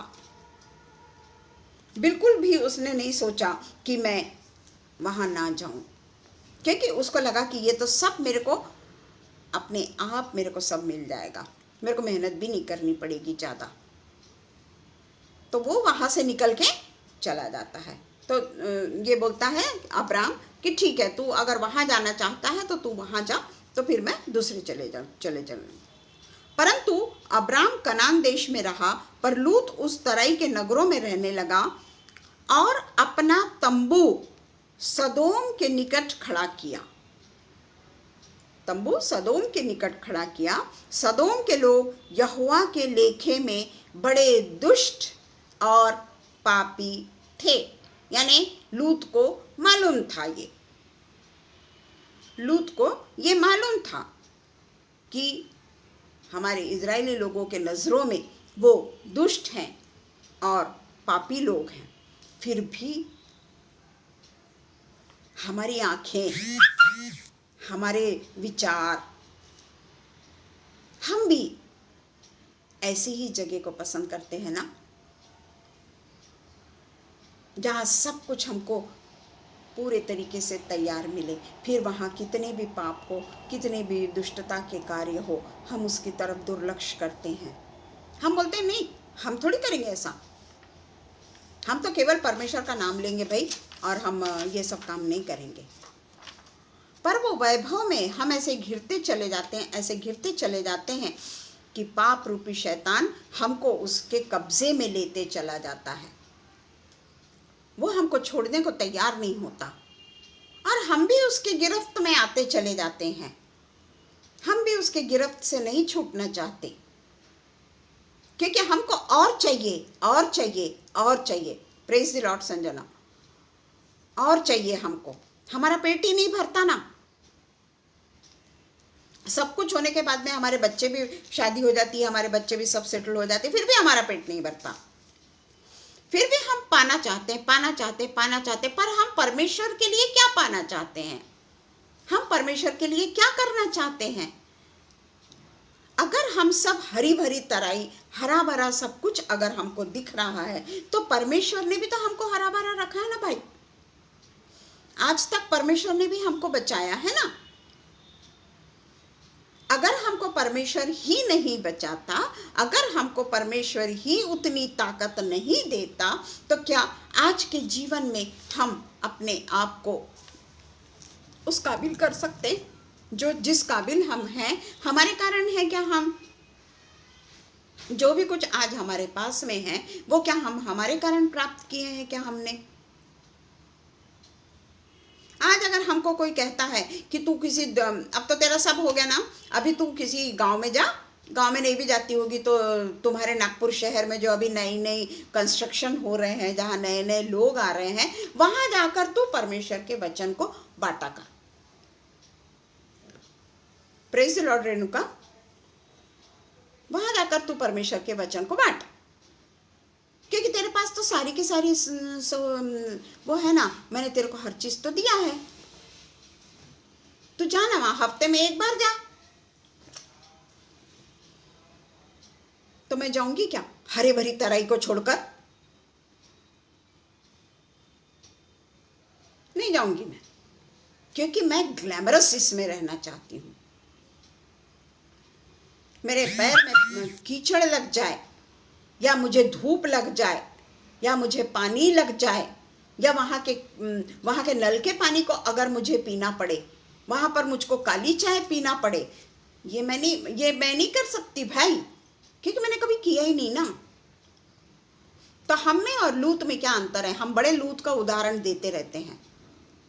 बिल्कुल भी उसने नहीं सोचा कि मैं वहां ना जाऊं, क्योंकि उसको लगा कि ये तो सब मेरे को अपने आप मेरे को सब मिल जाएगा, मेरे को मेहनत भी नहीं करनी पड़ेगी ज़्यादा। तो वो वहां से निकल के चला जाता है। तो ये बोलता है अब्राम कि ठीक है, तू अगर वहां जाना चाहता है तो तू वहां जा, तो फिर मैं दूसरे चले चलूँ। परंतु अब्राम कनान देश में रहा, पर लूत उस तराई के नगरों में रहने लगा और अपना तंबू सदोम के निकट खड़ा किया। तंबू सदोम के निकट खड़ा किया। सदोम के लोग यहोवा के लेखे में बड़े दुष्ट और पापी थे। यानी लूत को मालूम था, लूत को ये मालूम था कि हमारे इजरायली लोगों के नज़रों में वो दुष्ट हैं और पापी लोग हैं। फिर भी हमारी आंखें, हमारे विचार, हम भी ऐसी ही जगह को पसंद करते हैं ना, जहाँ सब कुछ हमको पूरे तरीके से तैयार मिले। फिर वहाँ कितने भी पाप हो, कितने भी दुष्टता के कार्य हो, हम उसकी तरफ दुर्लक्ष्य करते हैं। हम बोलते हैं नहीं, हम थोड़ी करेंगे ऐसा, हम तो केवल परमेश्वर का नाम लेंगे भाई, और हम ये सब काम नहीं करेंगे। पर वो वैभव में हम ऐसे घिरते चले जाते हैं, ऐसे घिरते चले जाते हैं कि पाप रूपी शैतान हमको उसके कब्जे में लेते चला जाता है। वो हमको छोड़ने को तैयार नहीं होता और हम भी उसके गिरफ्त में आते चले जाते हैं। हम भी उसके गिरफ्त से नहीं छूटना चाहते, क्योंकि हमको और चाहिए, और चाहिए, और चाहिए। प्रेज द लॉर्ड संजना, और चाहिए हमको। हमारा पेट ही नहीं भरता ना। सब कुछ होने के बाद में हमारे बच्चे भी, शादी हो जाती है, हमारे बच्चे भी सब सेटल हो जाते हैं, फिर भी हमारा पेट नहीं भरता। फिर भी हम पाना चाहते हैं, पाना चाहते हैं, पाना चाहते हैं। पर हम परमेश्वर के लिए क्या पाना चाहते हैं? हम परमेश्वर के लिए क्या करना चाहते हैं? अगर हम सब हरी भरी तराई, हरा भरा सब कुछ अगर हमको दिख रहा है, तो परमेश्वर ने भी तो हमको हरा भरा रखा है ना भाई। आज तक परमेश्वर ने भी हमको बचाया है ना। अगर हमको परमेश्वर ही नहीं बचाता, अगर हमको परमेश्वर ही उतनी ताकत नहीं देता, तो क्या आज के जीवन में हम अपने आप को उस काबिल कर सकते जो जिस काबिल हम हैं? हमारे कारण है क्या? हम जो भी कुछ आज हमारे पास में है, वो क्या हम हमारे कारण प्राप्त किए हैं क्या हमने? आज अगर हमको कोई कहता है कि तू किसी, अब तो तेरा सब हो गया ना, अभी तू किसी गांव में जा, गांव में नहीं भी जाती होगी तो तुम्हारे नागपुर शहर में जो अभी नई नई कंस्ट्रक्शन हो रहे हैं, जहाँ नए नए लोग आ रहे हैं, वहां जाकर तू परमेश्वर के वचन को बांटा कर। प्रेज द लॉर्ड रेणुका, वहां जाकर तू परमेश्वर के वचन को बांट, क्योंकि तेरे पास तो सारी की सारी वो है ना, मैंने तेरे को हर चीज तो दिया है। तू जा ना वहां, हफ्ते में एक बार जा। तो मैं जाऊंगी क्या हरे भरी तराई को छोड़कर? नहीं जाऊंगी मैं, क्योंकि मैं ग्लैमरस इसमें रहना चाहती हूं। मेरे पैर में कीचड़ लग जाए, या मुझे धूप लग जाए, या मुझे पानी लग जाए, या वहां के नल के पानी को अगर मुझे पीना पड़े, वहां पर मुझको काली चाय पीना पड़े, ये मैं नहीं कर सकती भाई, क्योंकि मैंने कभी किया ही नहीं ना। तो हम में और लूत में क्या अंतर है? हम बड़े लूत का उदाहरण देते रहते हैं।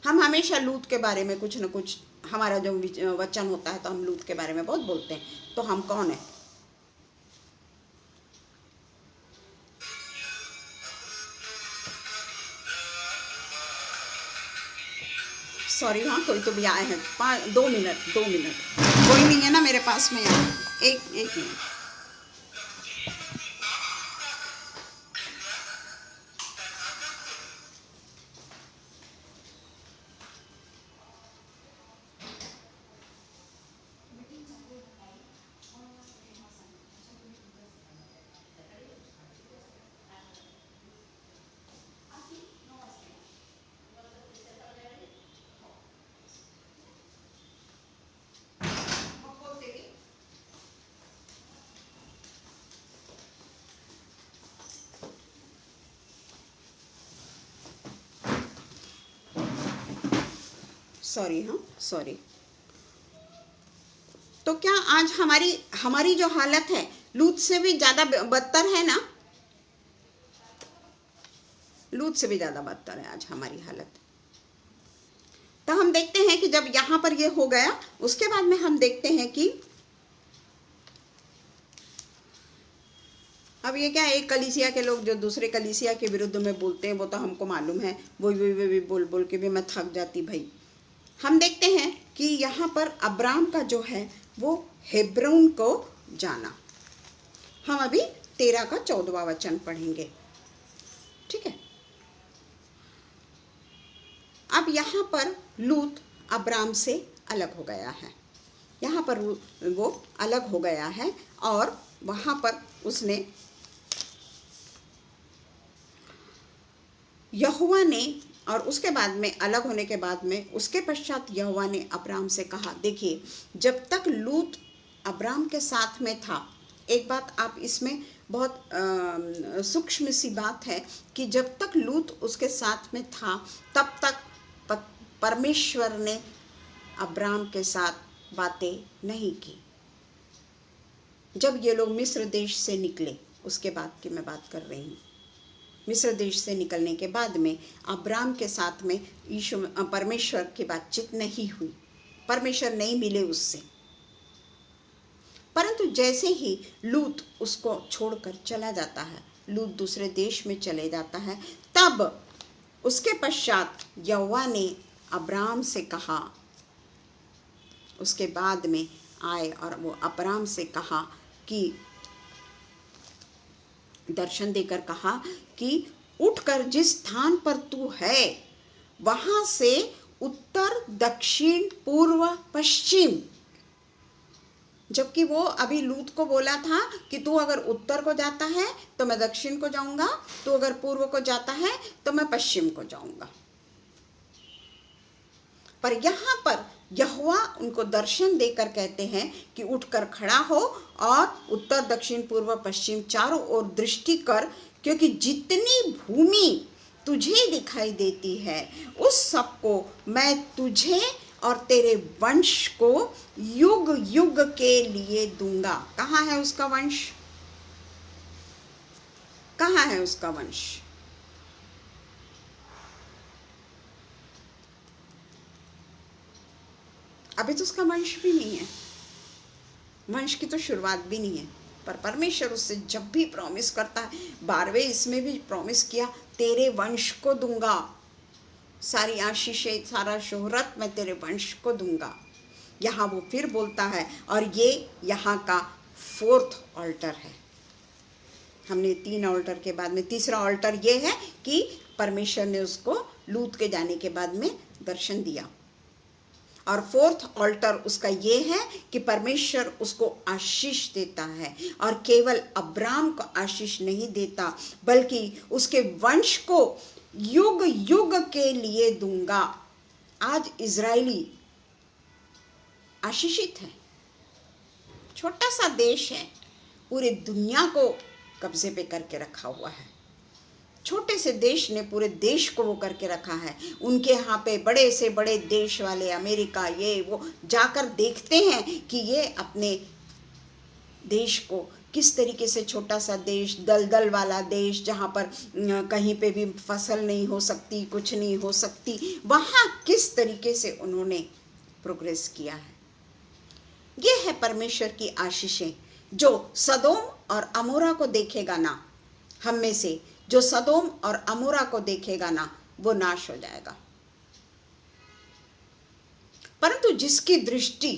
हम हमेशा लूत के बारे में कुछ न कुछ, हमारा जो वचन होता है तो हम लूत के बारे में बहुत बोलते हैं। तो हम कौन है? सॉरी, हाँ कोई तो भी आए हैं। 2 मिनट, 2 मिनट, कोई नहीं है ना मेरे पास में यार, एक मिनट। सॉरी, हाँ सॉरी। तो क्या आज हमारी जो हालत है लूत से भी ज्यादा बदतर है ना? लूत से भी ज्यादा बदतर है आज हमारी हालत। तो हम देखते हैं कि जब यहां पर ये हो गया, उसके बाद में हम देखते हैं कि अब ये क्या, एक कलीसिया के लोग जो दूसरे कलीसिया के विरुद्ध में बोलते हैं, वो तो हमको मालूम है, वो बोल बोल के भी मैं थक जाती भाई। हम देखते हैं कि यहाँ पर अब्राम का जो है वो हेब्रोन को जाना। हम अभी 13 का 14वां वचन पढ़ेंगे, ठीक है। अब यहाँ पर लूत अब्राम से अलग हो गया है, यहाँ पर वो अलग हो गया है और वहाँ पर उसने यहोवा ने, और उसके बाद में अलग होने के बाद में उसके पश्चात यहोवा ने अब्राम से कहा। देखिए, जब तक लूत अब्राम के साथ में था, एक बात आप इसमें बहुत सूक्ष्म सी बात है कि जब तक लूत उसके साथ में था तब तक परमेश्वर ने अब्राम के साथ बातें नहीं की। जब ये लोग मिस्र देश से निकले, उसके बाद की मैं बात कर रही हूँ। मिस्र देश से निकलने के बाद में अब्राम के साथ में परमेश्वर की बातचीत नहीं हुई, परमेश्वर नहीं मिले उससे। परंतु जैसे ही लूत उसको छोड़कर चला जाता है, लूत दूसरे देश में चले जाता है, तब उसके पश्चात यहोवा ने अब्राम से कहा, उसके बाद में आए और वो अब्राम से कहा कि दर्शन देकर कहा कि उठकर जिस स्थान पर तू है वहां से उत्तर, दक्षिण, पूर्व, पश्चिम, जबकि वो अभी लूत को बोला था कि तू अगर उत्तर को जाता है तो मैं दक्षिण को जाऊंगा, तू अगर पूर्व को जाता है तो मैं पश्चिम को जाऊंगा। पर यहाँ पर यहोवा उनको दर्शन देकर कहते हैं कि उठकर खड़ा हो और उत्तर, दक्षिण, पूर्व, पश्चिम चारों ओर दृष्टि कर, क्योंकि जितनी भूमि तुझे दिखाई देती है उस सबको मैं तुझे और तेरे वंश को युग युग के लिए दूंगा। कहाँ है उसका वंश? कहाँ है उसका वंश? अभी तो उसका वंश भी नहीं है, वंश की तो शुरुआत भी नहीं है। पर परमेश्वर उससे जब भी प्रॉमिस करता है, 12वें इसमें भी प्रॉमिस किया, तेरे वंश को दूंगा, सारी आशीषें, सारा शोहरत मैं तेरे वंश को दूंगा। यहाँ वो फिर बोलता है, और ये यहाँ का 4th ऑल्टर है। हमने 3 ऑल्टर के बाद में तीसरा ऑल्टर ये है कि परमेश्वर ने उसको लूत के जाने के बाद में दर्शन दिया, और 4th ऑल्टर उसका ये है कि परमेश्वर उसको आशीष देता है, और केवल अब्राम को आशीष नहीं देता बल्कि उसके वंश को युग युग के लिए दूंगा। आज इजरायली आशीषित है, छोटा सा देश है, पूरे दुनिया को कब्जे पे करके रखा हुआ है। छोटे से देश ने पूरे देश को वो करके रखा है। उनके यहाँ पे बड़े से बड़े देश वाले, अमेरिका, ये वो जाकर देखते हैं कि ये अपने देश को किस तरीके से, छोटा सा देश, दलदल वाला देश, जहाँ पर कहीं पे भी फसल नहीं हो सकती, कुछ नहीं हो सकती, वहाँ किस तरीके से उन्होंने प्रोग्रेस किया है। ये है परमेश्वर की आशीषें। जो सदोम और अमोरा को देखेगा ना, हम में से जो सदोम और अमोरा को देखेगा ना, वो नाश हो जाएगा। परंतु जिसकी दृष्टि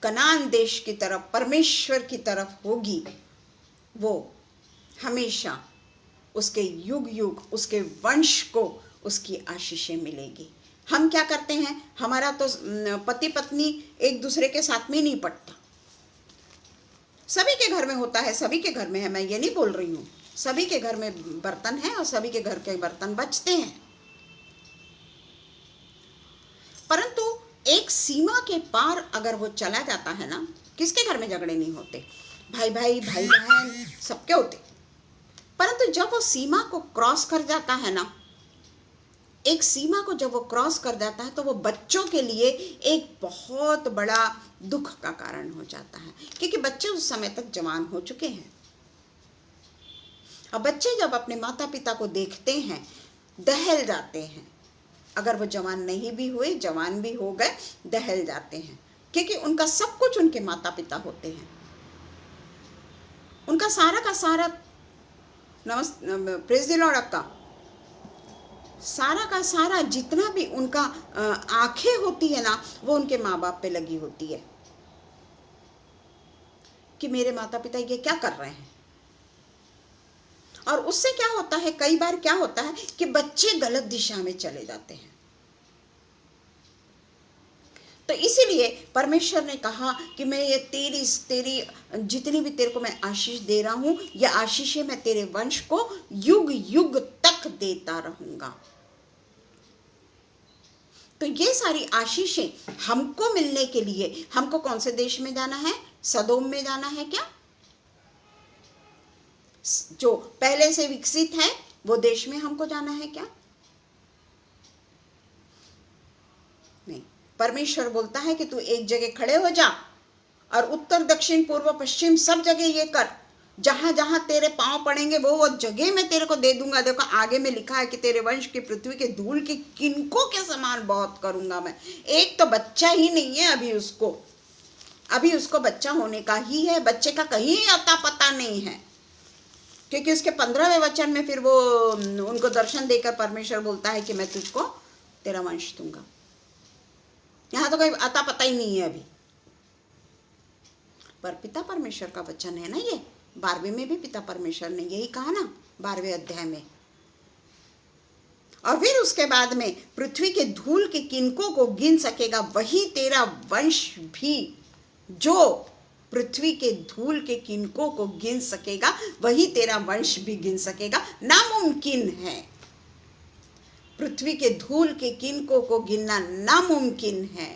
कनान देश की तरफ, परमेश्वर की तरफ होगी, वो हमेशा उसके युग युग, उसके वंश को उसकी आशीषें मिलेगी। हम क्या करते हैं, हमारा तो पति पत्नी एक दूसरे के साथ में नहीं पटता। सभी के घर में होता है, सभी के घर में है, मैं ये नहीं बोल रही हूँ, सभी के घर में बर्तन है और सभी के घर के बर्तन बचते हैं। परंतु एक सीमा के पार अगर वो चला जाता है ना, किसके घर में झगड़े नहीं होते, भाई भाई, भाई बहन सबके होते। परंतु जब वो सीमा को क्रॉस कर जाता है ना, एक सीमा को जब वो क्रॉस कर जाता है तो वो बच्चों के लिए एक बहुत बड़ा दुख का कारण हो जाता है, क्योंकि बच्चे उस समय तक जवान हो चुके हैं। अब बच्चे जब अपने माता पिता को देखते हैं दहल जाते हैं। अगर वो जवान नहीं भी हुए, जवान भी हो गए, दहल जाते हैं, क्योंकि उनका सब कुछ उनके माता पिता होते हैं। उनका सारा का सारा प्रेज़ द लॉर्ड अक्का, सारा का सारा जितना भी उनका आंखें होती है ना, वो उनके माँ बाप पे लगी होती है कि मेरे माता पिता ये क्या कर रहे हैं। और उससे क्या होता है, कई बार क्या होता है कि बच्चे गलत दिशा में चले जाते हैं। तो इसीलिए परमेश्वर ने कहा कि मैं ये तेरी जितनी भी तेरे को मैं आशीष दे रहा हूं, ये आशीषें मैं तेरे वंश को युग युग तक देता रहूंगा। तो ये सारी आशीषें हमको मिलने के लिए हमको कौन से देश में जाना है? सदोम में जाना है क्या? जो पहले से विकसित है वो देश में हमको जाना है क्या? नहीं। परमेश्वर बोलता है कि तू एक जगह खड़े हो जा और उत्तर दक्षिण पूर्व पश्चिम सब जगह ये कर, जहां जहां तेरे पांव पड़ेंगे वो जगह मैं तेरे को दे दूंगा। देखो आगे में लिखा है कि तेरे वंश की पृथ्वी के धूल के किनको के समान बहुत करूंगा मैं। एक तो बच्चा ही नहीं है अभी उसको बच्चा होने का ही है, बच्चे का कहीं अता पता नहीं है, क्योंकि उसके 15वें वचन में फिर वो उनको दर्शन देकर परमेश्वर बोलता है कि मैं तुझको तेरा वंश दूंगा। यहां तो कोई अता पता ही नहीं है अभी, पर पिता परमेश्वर का वचन है ना ये। 12वें में भी पिता परमेश्वर ने यही कहा ना, 12वें अध्याय में। और फिर उसके बाद में पृथ्वी के धूल के किनको को गिन सकेगा, वही तेरा वंश भी। जो पृथ्वी के धूल के किनको को गिन सकेगा वही तेरा वंश भी गिन सकेगा। नामुमकिन है, पृथ्वी के धूल के किनको को गिनना नामुमकिन है,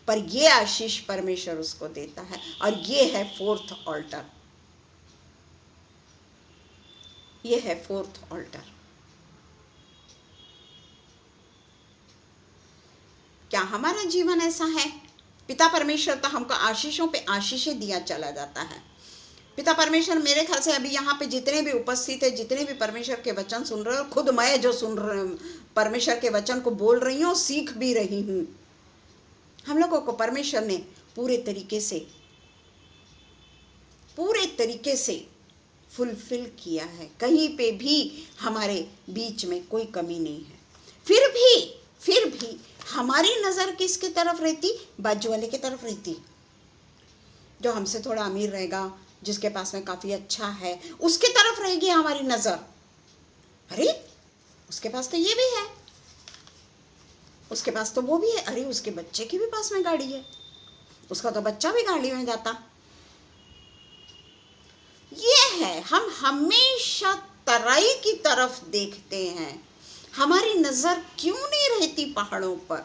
पर ये आशीष परमेश्वर उसको देता है। और ये है फोर्थ ऑल्टर, ये है फोर्थ ऑल्टर। क्या हमारा जीवन ऐसा है? पिता परमेश्वर तो हमको आशीषों पे आशीषें दिया चला जाता है। पिता परमेश्वर मेरे ख्याल से अभी यहाँ पे जितने भी उपस्थित है, जितने भी परमेश्वर के वचन सुन रहे हो, खुद मैं जो सुन रही परमेश्वर के वचन को बोल रही हूँ, सीख भी रही हूँ। हम लोगों को परमेश्वर ने पूरे तरीके से फुलफिल किया है। कहीं पे भी हमारे बीच में कोई कमी नहीं है। फिर भी हमारी नजर किसकी तरफ रहती? बाजू वाले की तरफ रहती, जो हमसे थोड़ा अमीर रहेगा, जिसके पास में काफी अच्छा है, उसकी तरफ रहेगी हमारी नजर। अरे उसके पास तो ये भी है, उसके पास तो वो भी है, अरे उसके बच्चे के भी पास में गाड़ी है, उसका तो बच्चा भी गाड़ी में जाता। ये है, हम हमेशा तराई की तरफ देखते हैं। हमारी नजर क्यों नहीं रहती पहाड़ों पर?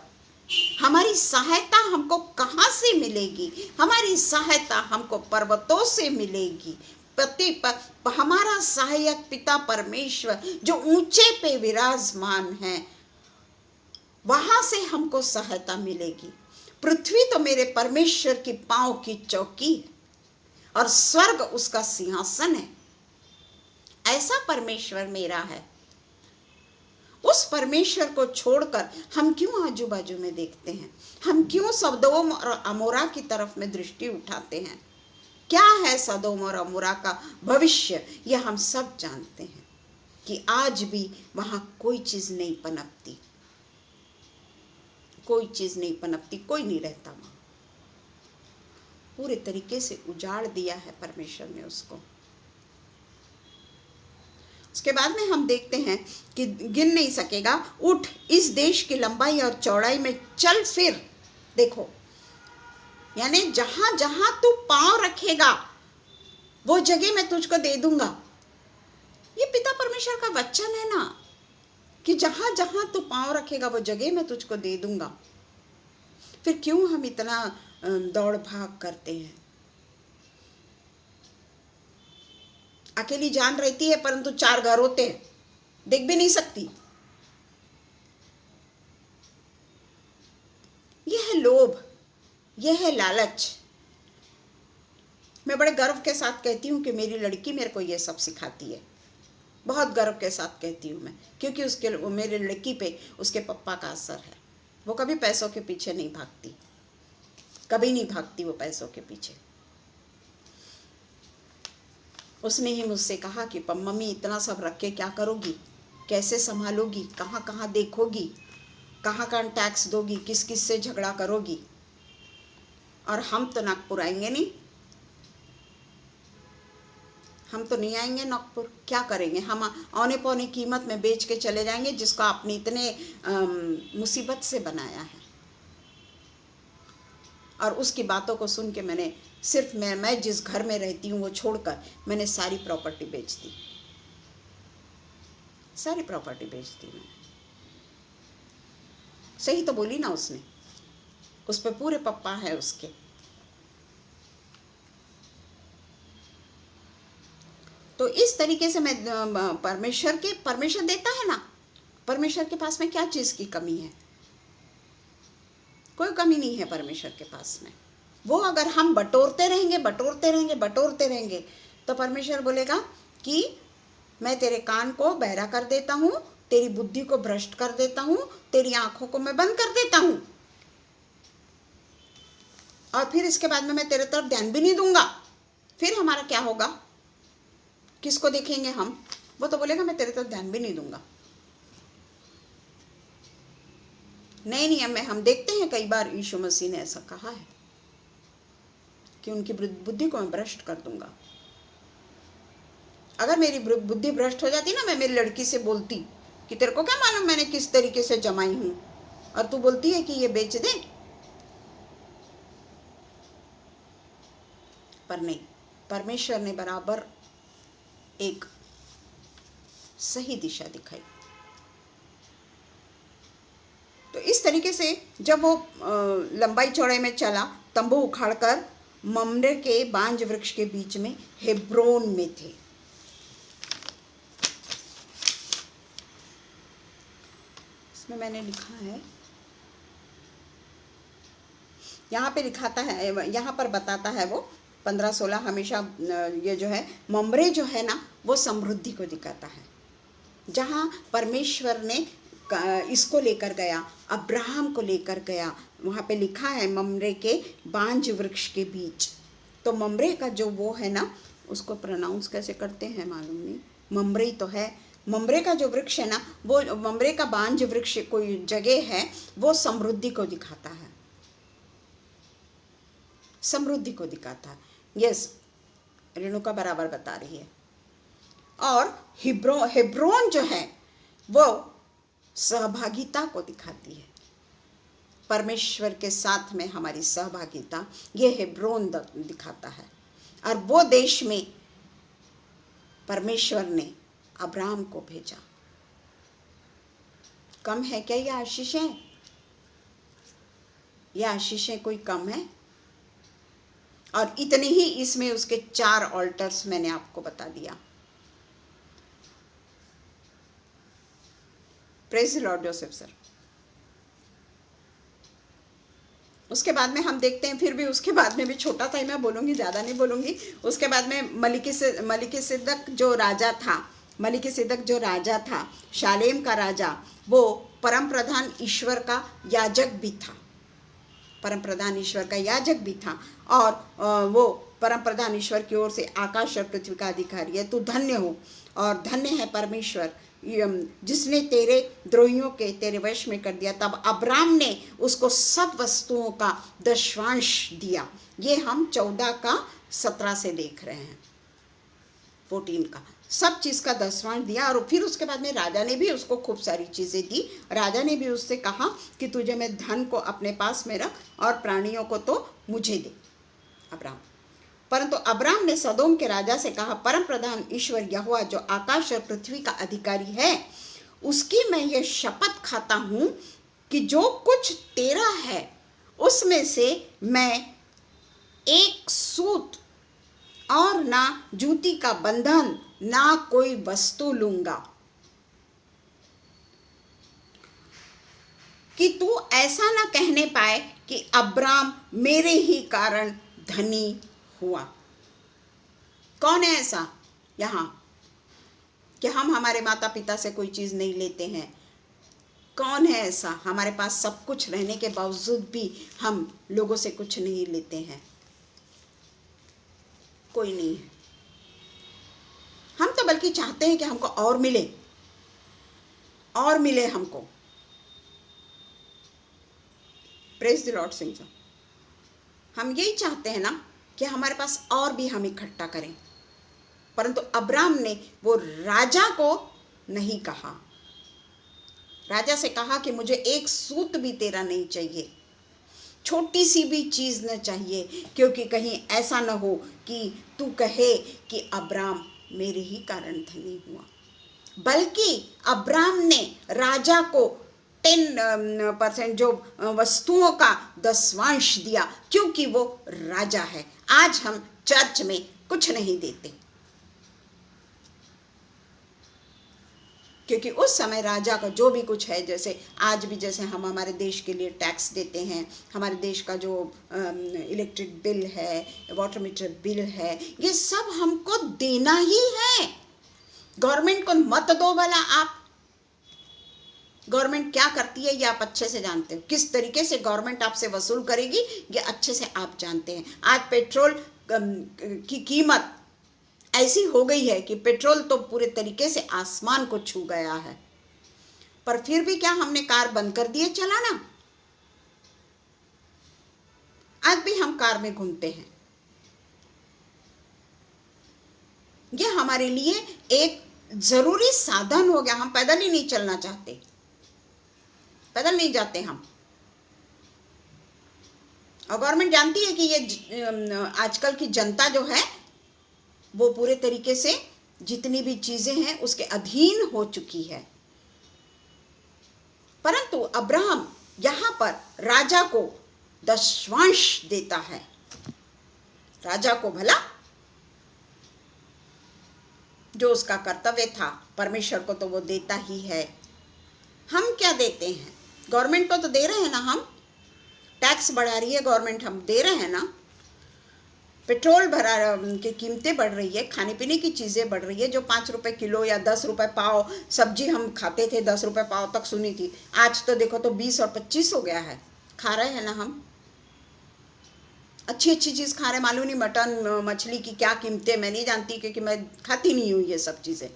हमारी सहायता हमको कहाँ से मिलेगी? हमारी सहायता हमको पर्वतों से मिलेगी। हमारा सहायक पिता परमेश्वर जो ऊंचे पे विराजमान है, वहां से हमको सहायता मिलेगी। पृथ्वी तो मेरे परमेश्वर की पांव की चौकी है और स्वर्ग उसका सिंहासन है। ऐसा परमेश्वर मेरा है। उस परमेश्वर को छोड़कर हम क्यों आजू बाजू में देखते हैं? हम क्यों सदोम और अमोरा की तरफ में दृष्टि उठाते हैं? क्या है सदोम और अमोरा का भविष्य? यह हम सब जानते हैं कि आज भी वहां कोई चीज नहीं पनपती, कोई चीज नहीं पनपती, कोई नहीं रहता वहां। पूरे तरीके से उजाड़ दिया है परमेश्वर ने उसको। उसके बाद में हम देखते हैं कि गिन नहीं सकेगा। उठ, इस देश की लंबाई और चौड़ाई में चल फिर। देखो, यानी जहां जहां तू पांव रखेगा वो जगह मैं तुझको दे दूंगा। ये पिता परमेश्वर का वचन है ना, कि जहां जहां तू पांव रखेगा वो जगह मैं तुझको दे दूंगा। फिर क्यों हम इतना दौड़ भाग करते हैं? अकेली जान रहती है परंतु 4 घर होते हैं, देख भी नहीं सकती। ये है लोभ, ये है लालच। मैं बड़े गर्व के साथ कहती हूँ कि मेरी लड़की मेरे को ये सब सिखाती है, बहुत गर्व के साथ कहती हूँ मैं, क्योंकि उसके मेरी लड़की पे उसके पप्पा का असर है। वो कभी पैसों के पीछे नहीं भागती, कभी नहीं भागती वो पैसों के पीछे। उसने ही मुझसे कहा कि मम्मी इतना सब रख के क्या करोगी, कैसे संभालोगी, कहाँ कहाँ देखोगी, कहाँ कहाँ टैक्स दोगी, किस किस से झगड़ा करोगी, और हम तो नागपुर आएंगे नहीं, हम तो नहीं आएंगे नागपुर, क्या करेंगे, हम औने पौने कीमत में बेच के चले जाएंगे जिसको आपने इतने मुसीबत से बनाया है। और उसकी बातों को सुन के मैंने सिर्फ मैं जिस घर में रहती हूँ वो छोड़कर मैंने सारी प्रॉपर्टी बेच दी, सारी प्रॉपर्टी बेच दी मैंने। सही तो बोली ना उसने, उस पे पूरे पप्पा है उसके। तो इस तरीके से मैं परमेश्वर देता है ना, परमेश्वर के पास में क्या चीज की कमी है, कोई कमी नहीं है परमेश्वर के पास में। वो अगर हम बटोरते रहेंगे बटोरते रहेंगे बटोरते रहेंगे तो परमेश्वर बोलेगा कि मैं तेरे कान को बहरा कर देता हूँ, तेरी बुद्धि को भ्रष्ट कर देता हूँ, तेरी आंखों को मैं बंद कर देता हूँ, और फिर इसके बाद में मैं तेरे तरफ ध्यान भी नहीं दूंगा। फिर हमारा क्या होगा, किसको देखेंगे हम? वो तो बोलेगा मैं तेरे तरफ ध्यान भी नहीं दूंगा। नए नियम में हम देखते हैं कई बार यीशु मसीह ने ऐसा कहा है कि उनकी बुद्धि को मैं भ्रष्ट कर दूंगा। अगर मेरी बुद्धि भ्रष्ट हो जाती ना, मैं मेरी लड़की से बोलती कि तेरे को क्या मालूम मैंने किस तरीके से जमाई हूं, और तू बोलती है कि ये बेच दे, पर नहीं, परमेश्वर ने बराबर एक सही दिशा दिखाई। तो इस तरीके से जब वो लंबाई चौड़ाई में चला, तंबू उखाड़कर मम्रे के बांज वृक्ष के बीच में हेब्रोन में थे। इसमें मैंने लिखा है, यहाँ पे लिखाता है, यहाँ पर बताता है वो 15-16 हमेशा ये जो है मम्रे जो है ना वो समृद्धि को दिखाता है। जहाँ परमेश्वर ने इसको लेकर गया, अब्राहम को लेकर गया, वहाँ पे लिखा है मम्रे के बांज वृक्ष के बीच। तो मम्रे का जो वो है ना, उसको प्रोनाउंस कैसे करते हैं मालूम नहीं, मम्रे तो है। मम्रे का जो वृक्ष है ना, वो मम्रे का बांज वृक्ष कोई जगह है, वो समृद्धि को दिखाता है, समृद्धि को दिखाता है। यस, रेणुका बराबर बता रही है। और हेब्रोन जो है वो सहभागिता को दिखाती है, परमेश्वर के साथ में हमारी सहभागिता, ये हेब्रोन दिखाता है। और वो देश में परमेश्वर ने अब्राहम को भेजा। कम है क्या ये आशीषें? ये आशीषें कोई कम है? और इतने ही इसमें उसके 4 ऑल्टर्स मैंने आपको बता दिया। Praise Lord Joseph sir. उसके बाद में हम देखते हैं, फिर भी उसके बाद में भी छोटा सा ही मैं बोलूंगी, ज्यादा नहीं बोलूंगी। उसके बाद में मलिकिसिदक जो राजा था, मलिकिसिदक जो राजा था, शालेम का राजा, वो परम प्रधान ईश्वर का याजक भी था, परम प्रधान ईश्वर का याजक भी था। और वो परम प्रधान ईश्वर की ओर से आकाश और पृथ्वी का अधिकारी है। तू धन्य हो, और धन्य है परमेश्वर जिसने तेरे द्रोहियों के तेरे वश में कर दिया। तब अब्राम ने उसको सब वस्तुओं का दशवांश दिया। ये हम 14:17 से देख रहे हैं, 14 का सब चीज का दशवांश दिया। और फिर उसके बाद में राजा ने भी उसको खूब सारी चीजें दी। राजा ने भी उससे कहा कि तुझे मैं धन को अपने पास में रख और प्राणियों को तो मुझे दे, अब्राम। परंतु अब्राम ने सदोम के राजा से कहा, परम प्रधान ईश्वर यहोवा जो आकाश और पृथ्वी का अधिकारी है, उसकी मैं ये शपथ खाता हूं कि जो कुछ तेरा है उसमें से मैं एक सूत और ना जूती का बंधन, ना कोई वस्तु लूंगा, कि तू ऐसा ना कहने पाए कि अब्राम मेरे ही कारण धनी हुआ। कौन है ऐसा यहाँ कि हम हमारे माता पिता से कोई चीज नहीं लेते हैं? कौन है ऐसा? हमारे पास सब कुछ रहने के बावजूद भी हम लोगों से कुछ नहीं लेते हैं? कोई नहीं है। हम तो बल्कि चाहते हैं कि हमको और मिले, और मिले हमको। Praise the Lord Singh. हम यही चाहते हैं ना कि हमारे पास और भी हम इकट्ठा करें। परंतु अब्राम ने वो राजा को नहीं कहा। राजा से कहा कि मुझे एक सूत भी तेरा नहीं चाहिए, छोटी सी भी चीज न चाहिए, क्योंकि कहीं ऐसा न हो कि तू कहे कि अब्राम मेरे ही कारण धनी हुआ। बल्कि अब्राम ने राजा को 10% जो वस्तुओं का 10वांश दिया, क्योंकि वो राजा है। आज हम चर्च में कुछ नहीं देते, क्योंकि उस समय राजा का जो भी कुछ है, जैसे आज भी जैसे हम हमारे देश के लिए टैक्स देते हैं, हमारे देश का जो इलेक्ट्रिक बिल है, वाटर मीटर बिल है, ये सब हमको देना ही है। गवर्नमेंट को मत दो भला आप। गवर्नमेंट क्या करती है ये आप अच्छे से जानते हो। किस तरीके से गवर्नमेंट आपसे वसूल करेगी ये अच्छे से आप जानते हैं। आज पेट्रोल की कीमत ऐसी हो गई है कि पेट्रोल तो पूरे तरीके से आसमान को छू गया है, पर फिर भी क्या हमने कार बंद कर दिए चलाना? आज भी हम कार में घूमते हैं। ये हमारे लिए एक जरूरी साधन हो गया। हम पैदल ही नहीं चलना चाहते, पैदल नहीं जाते हम। और गवर्नमेंट जानती है कि ये आजकल की जनता जो है वो पूरे तरीके से जितनी भी चीजें हैं उसके अधीन हो चुकी है। परंतु अब्राहम यहां पर राजा को 10वांश देता है। राजा को भला जो उसका कर्तव्य था, परमेश्वर को तो वो देता ही है। हम क्या देते हैं? गवर्नमेंट को तो दे रहे हैं ना, हम टैक्स बढ़ा रही है गवर्नमेंट, हम दे रहे हैं ना। पेट्रोल भरा की कीमतें बढ़ रही है, खाने पीने की चीज़ें बढ़ रही है। जो 5 रुपए किलो या 10 रुपए पाव सब्जी हम खाते थे, 10 रुपए पाव तक सुनी थी, आज तो देखो तो 20 और 25 हो गया है। खा रहे हैं ना हम, अच्छी अच्छी चीज़ खा रहे। मालूम नहीं मटन मछली की क्या कीमतें, मैं नहीं जानती क्योंकि मैं खाती नहीं हूँ ये सब चीज़ें,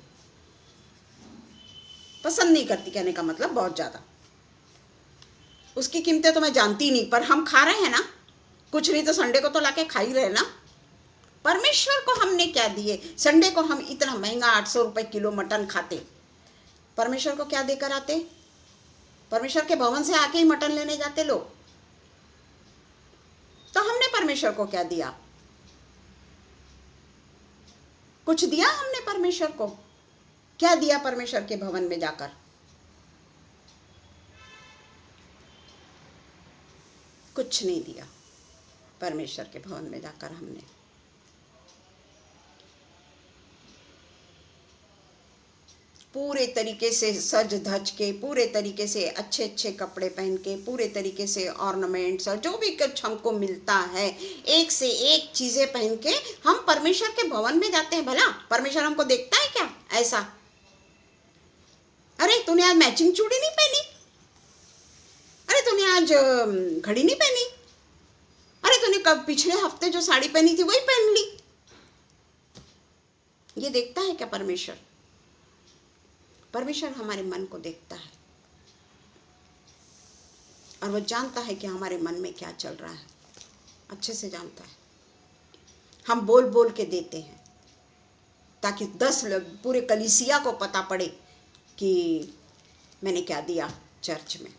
पसंद नहीं करती। कहने का मतलब बहुत ज़्यादा उसकी कीमतें तो मैं जानती नहीं, पर हम खा रहे हैं ना। कुछ नहीं तो संडे को तो लाके खा ही रहे ना। परमेश्वर को हमने क्या दिए? संडे को हम इतना महंगा 800 रुपए किलो मटन खाते, परमेश्वर को क्या देकर आते? परमेश्वर के भवन से आके ही मटन लेने जाते लोग। तो हमने परमेश्वर को क्या दिया? कुछ दिया हमने परमेश्वर को? क्या दिया परमेश्वर के भवन में जाकर? कुछ नहीं दिया परमेश्वर के भवन में जाकर हमने। पूरे तरीके से सज धज के, पूरे तरीके से अच्छे अच्छे कपड़े पहन के, पूरे तरीके से ऑर्नामेंट्स और जो भी कुछ हमको मिलता है, एक से एक चीजें पहन के हम परमेश्वर के भवन में जाते हैं। भला परमेश्वर हमको देखता है क्या ऐसा? अरे तूने आज मैचिंग चूड़ी नहीं पहनी, अरे तूने आज घड़ी नहीं पहनी, अरे तूने कब पिछले हफ्ते जो साड़ी पहनी थी वही पहन ली। ये देखता है क्या परमेश्वर? परमेश्वर हमारे मन को देखता है और वो जानता है कि हमारे मन में क्या चल रहा है, अच्छे से जानता है। हम बोल बोल के देते हैं ताकि 10 लोग, पूरे कलीसिया को पता पड़े कि मैंने क्या दिया चर्च में।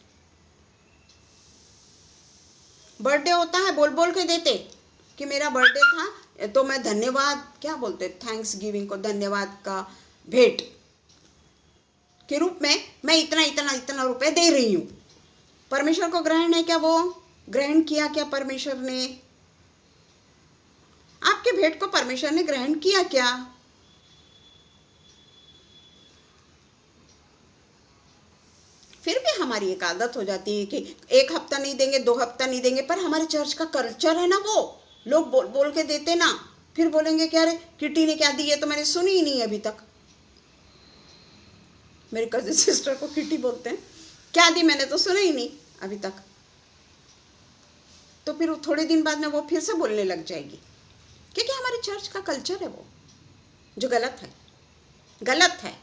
बर्थडे होता है, बोल बोल के देते कि मेरा बर्थडे था तो मैं धन्यवाद, क्या बोलते, थैंक्स गिविंग को, धन्यवाद का भेंट के रूप में मैं इतना इतना इतना रुपए दे रही हूं। परमेश्वर को ग्रहण है क्या? वो ग्रहण किया क्या परमेश्वर ने? आपके भेंट को परमेश्वर ने ग्रहण किया क्या? फिर भी हमारी एक आदत हो जाती है कि एक हफ्ता नहीं देंगे, 2 हफ्ता नहीं देंगे, पर हमारे चर्च का कल्चर है ना, वो लोग बोल बोल के देते ना, फिर बोलेंगे कि अरे किटी ने क्या दी है, तो मैंने सुनी ही नहीं अभी तक। मेरी कजिन सिस्टर को किटी बोलते हैं, क्या दी मैंने तो सुना ही नहीं अभी तक। तो फिर थोड़े दिन बाद में वो फिर से बोलने लग जाएगी, क्योंकि हमारे चर्च का कल्चर है वो, जो गलत है, गलत है,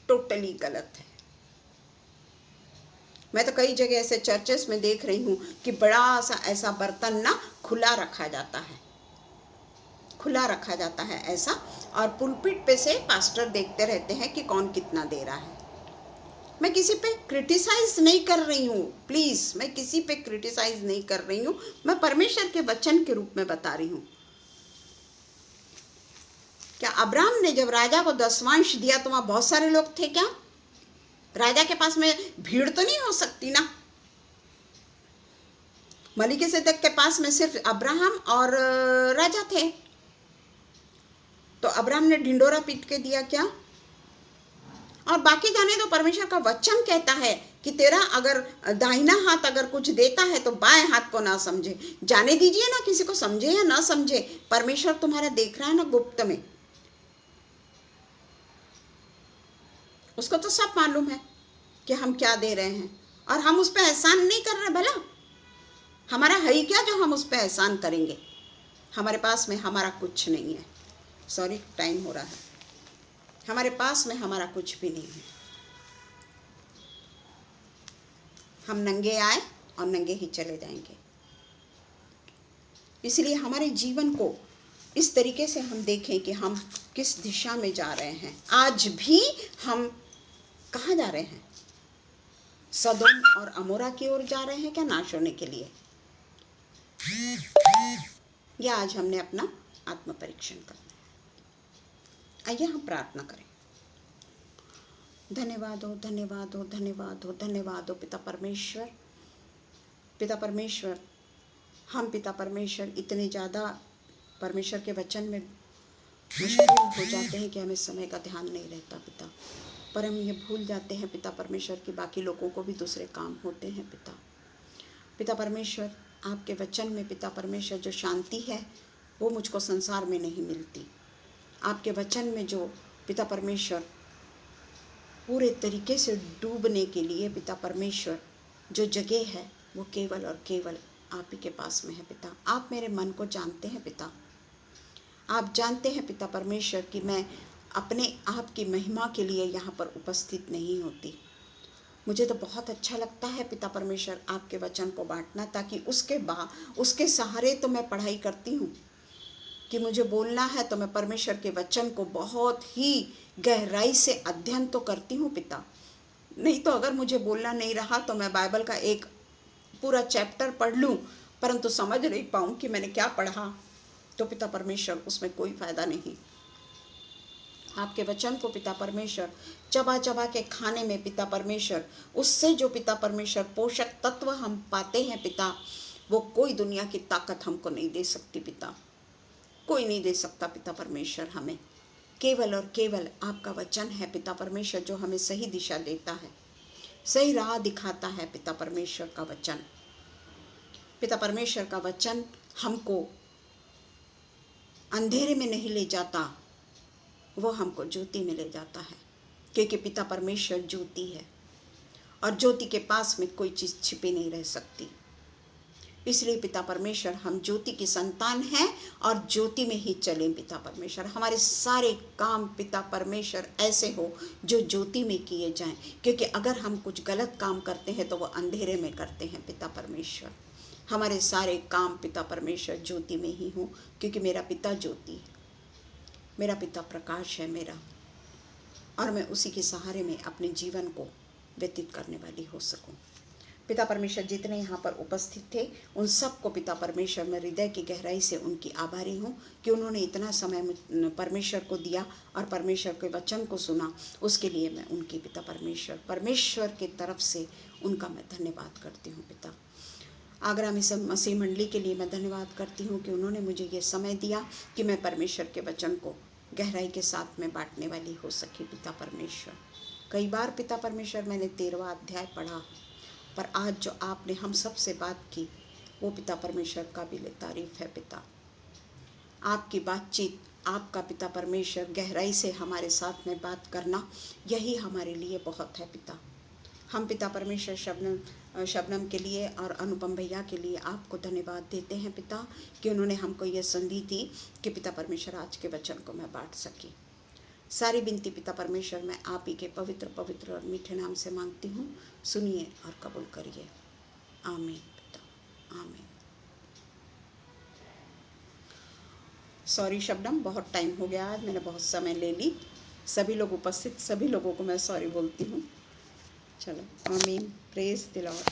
टोटली गलत है। मैं तो कई जगह ऐसे चर्चेस में देख रही हूँ कि बड़ा सा ऐसा बर्तन ना खुला रखा जाता है, खुला रखा जाता है ऐसा, और पुलपिट पे से पास्टर देखते रहते हैं कि कौन कितना दे रहा है। मैं किसी पे क्रिटिसाइज नहीं कर रही हूँ, प्लीज, मैं किसी पे क्रिटिसाइज नहीं कर रही हूँ, मैं परमेश्वर के वचन के रूप में बता रही हूँ। क्या अब्राहम ने जब राजा को 10वांश दिया तो वहां बहुत सारे लोग थे क्या? राजा के पास में भीड़ तो नहीं हो सकती ना। मलिकिसेदेक के पास में सिर्फ अब्राहम और राजा थे, तो अब्राहम ने ढिंडोरा पीट के दिया क्या? और बाकी जाने तो परमेश्वर का वचन कहता है कि तेरा अगर दाहिना हाथ अगर कुछ देता है तो बाएं हाथ को ना समझे। जाने दीजिए ना, किसी को समझे या ना समझे, परमेश्वर तुम्हारा देख रहा है ना गुप्त में, उसको तो सब मालूम है कि हम क्या दे रहे हैं, और हम उस पर एहसान नहीं कर रहे। भला हमारा है ही क्या जो हम उस पर एहसान करेंगे? हमारे पास में हमारा कुछ नहीं है। सॉरी, टाइम हो रहा है। हमारे पास में हमारा कुछ भी नहीं है। हम नंगे आए और नंगे ही चले जाएंगे। इसलिए हमारे जीवन को इस तरीके से हम देखें कि हम किस दिशा में जा रहे हैं। आज भी हम कहाँ जा रहे हैं? सदोम और अमोरा की ओर जा रहे हैं क्या, नाश होने के लिए? या आज हमने अपना आत्म परीक्षण करना है। आइए हम प्रार्थना करें। धन्यवाद हो, धन्यवाद हो, धन्यवाद हो, धन्यवाद हो पिता परमेश्वर। पिता परमेश्वर, हम पिता परमेश्वर इतने ज़्यादा परमेश्वर के वचन में मुश्किल हो जाते हैं कि हमें समय का ध्यान नहीं रहता पिता, पर हम ये भूल जाते हैं पिता परमेश्वर कि बाकी लोगों को भी दूसरे काम होते हैं पिता। पिता परमेश्वर, आपके वचन में पिता परमेश्वर जो शांति है वो मुझको संसार में नहीं मिलती। आपके वचन में जो पिता परमेश्वर पूरे तरीके से डूबने के लिए पिता परमेश्वर जो जगह है वो केवल और केवल आप ही के पास में है पिता। आप मेरे मन को जानते हैं पिता। आप जानते हैं पिता परमेश्वर कि मैं अपने आप की महिमा के लिए यहाँ पर उपस्थित नहीं होती। मुझे तो बहुत अच्छा लगता है पिता परमेश्वर आपके वचन को बांटना, ताकि उसके सहारे तो मैं पढ़ाई करती हूँ कि मुझे बोलना है तो मैं परमेश्वर के वचन को बहुत ही गहराई से अध्ययन तो करती हूँ पिता। नहीं तो अगर मुझे बोलना नहीं रहा तो मैं बाइबल का एक पूरा चैप्टर पढ़ लूँ परंतु समझ नहीं पाऊँ कि मैंने क्या पढ़ा, तो पिता परमेश्वर उसमें कोई फ़ायदा नहीं। आपके वचन को पिता परमेश्वर चबा चबा के खाने में पिता परमेश्वर, उससे जो पिता परमेश्वर पोषक तत्व हम पाते हैं पिता, वो कोई दुनिया की ताकत हमको नहीं दे सकती पिता। कोई नहीं दे सकता पिता परमेश्वर हमें। केवल और केवल आपका वचन है पिता परमेश्वर जो हमें सही दिशा देता है, सही राह दिखाता है पिता परमेश्वर का वचन। पिता परमेश्वर का वचन हमको अंधेरे में नहीं ले जाता, वो हमको ज्योति में ले जाता है, क्योंकि पिता परमेश्वर ज्योति है और ज्योति के पास में कोई चीज़ छिपी नहीं रह सकती। इसलिए पिता परमेश्वर हम ज्योति की संतान हैं और ज्योति में ही चलें पिता परमेश्वर। हमारे सारे काम पिता परमेश्वर ऐसे हो जो ज्योति में किए जाएं, क्योंकि अगर हम कुछ गलत काम करते हैं तो वो अंधेरे में करते हैं पिता परमेश्वर। हमारे सारे काम पिता परमेश्वर ज्योति में ही हो, क्योंकि मेरा पिता ज्योति है, मेरा पिता प्रकाश है मेरा, और मैं उसी के सहारे में अपने जीवन को व्यतीत करने वाली हो सकूं। पिता परमेश्वर जितने यहाँ पर उपस्थित थे उन सबको पिता परमेश्वर मैं हृदय की गहराई से उनकी आभारी हूँ कि उन्होंने इतना समय परमेश्वर को दिया और परमेश्वर के वचन को सुना। उसके लिए मैं उनकी पिता परमेश्वर की तरफ से उनका मैं धन्यवाद करती हूँ पिता। आगरा मिशन मसीह मंडली के लिए मैं धन्यवाद करती हूँ कि उन्होंने मुझे ये समय दिया कि मैं परमेश्वर के वचन को गहराई के साथ में बांटने वाली हो सकी पिता परमेश्वर। कई बार पिता परमेश्वर मैंने 13वां अध्याय पढ़ा, पर आज जो आपने हम सब से बात की वो पिता परमेश्वर काबिल तारीफ है पिता। आपकी बातचीत, आपका पिता परमेश्वर गहराई से हमारे साथ में बात करना, यही हमारे लिए बहुत है पिता। हम पिता परमेश्वर शबनम के लिए और अनुपम भैया के लिए आपको धन्यवाद देते हैं पिता, कि उन्होंने हमको ये संधि दी कि पिता परमेश्वर आज के वचन को मैं बांट सकी। सारी विनती पिता परमेश्वर मैं आप ही के पवित्र पवित्र और मीठे नाम से मांगती हूँ, सुनिए और कबूल करिए। आमीन पिता, आमीन। सॉरी शबनम, बहुत टाइम हो गया, आज मैंने बहुत समय ले ली। सभी लोग उपस्थित सभी लोगों को मैं सॉरी बोलती हूँ। चलो, आमीन, प्रेज द लॉर्ड।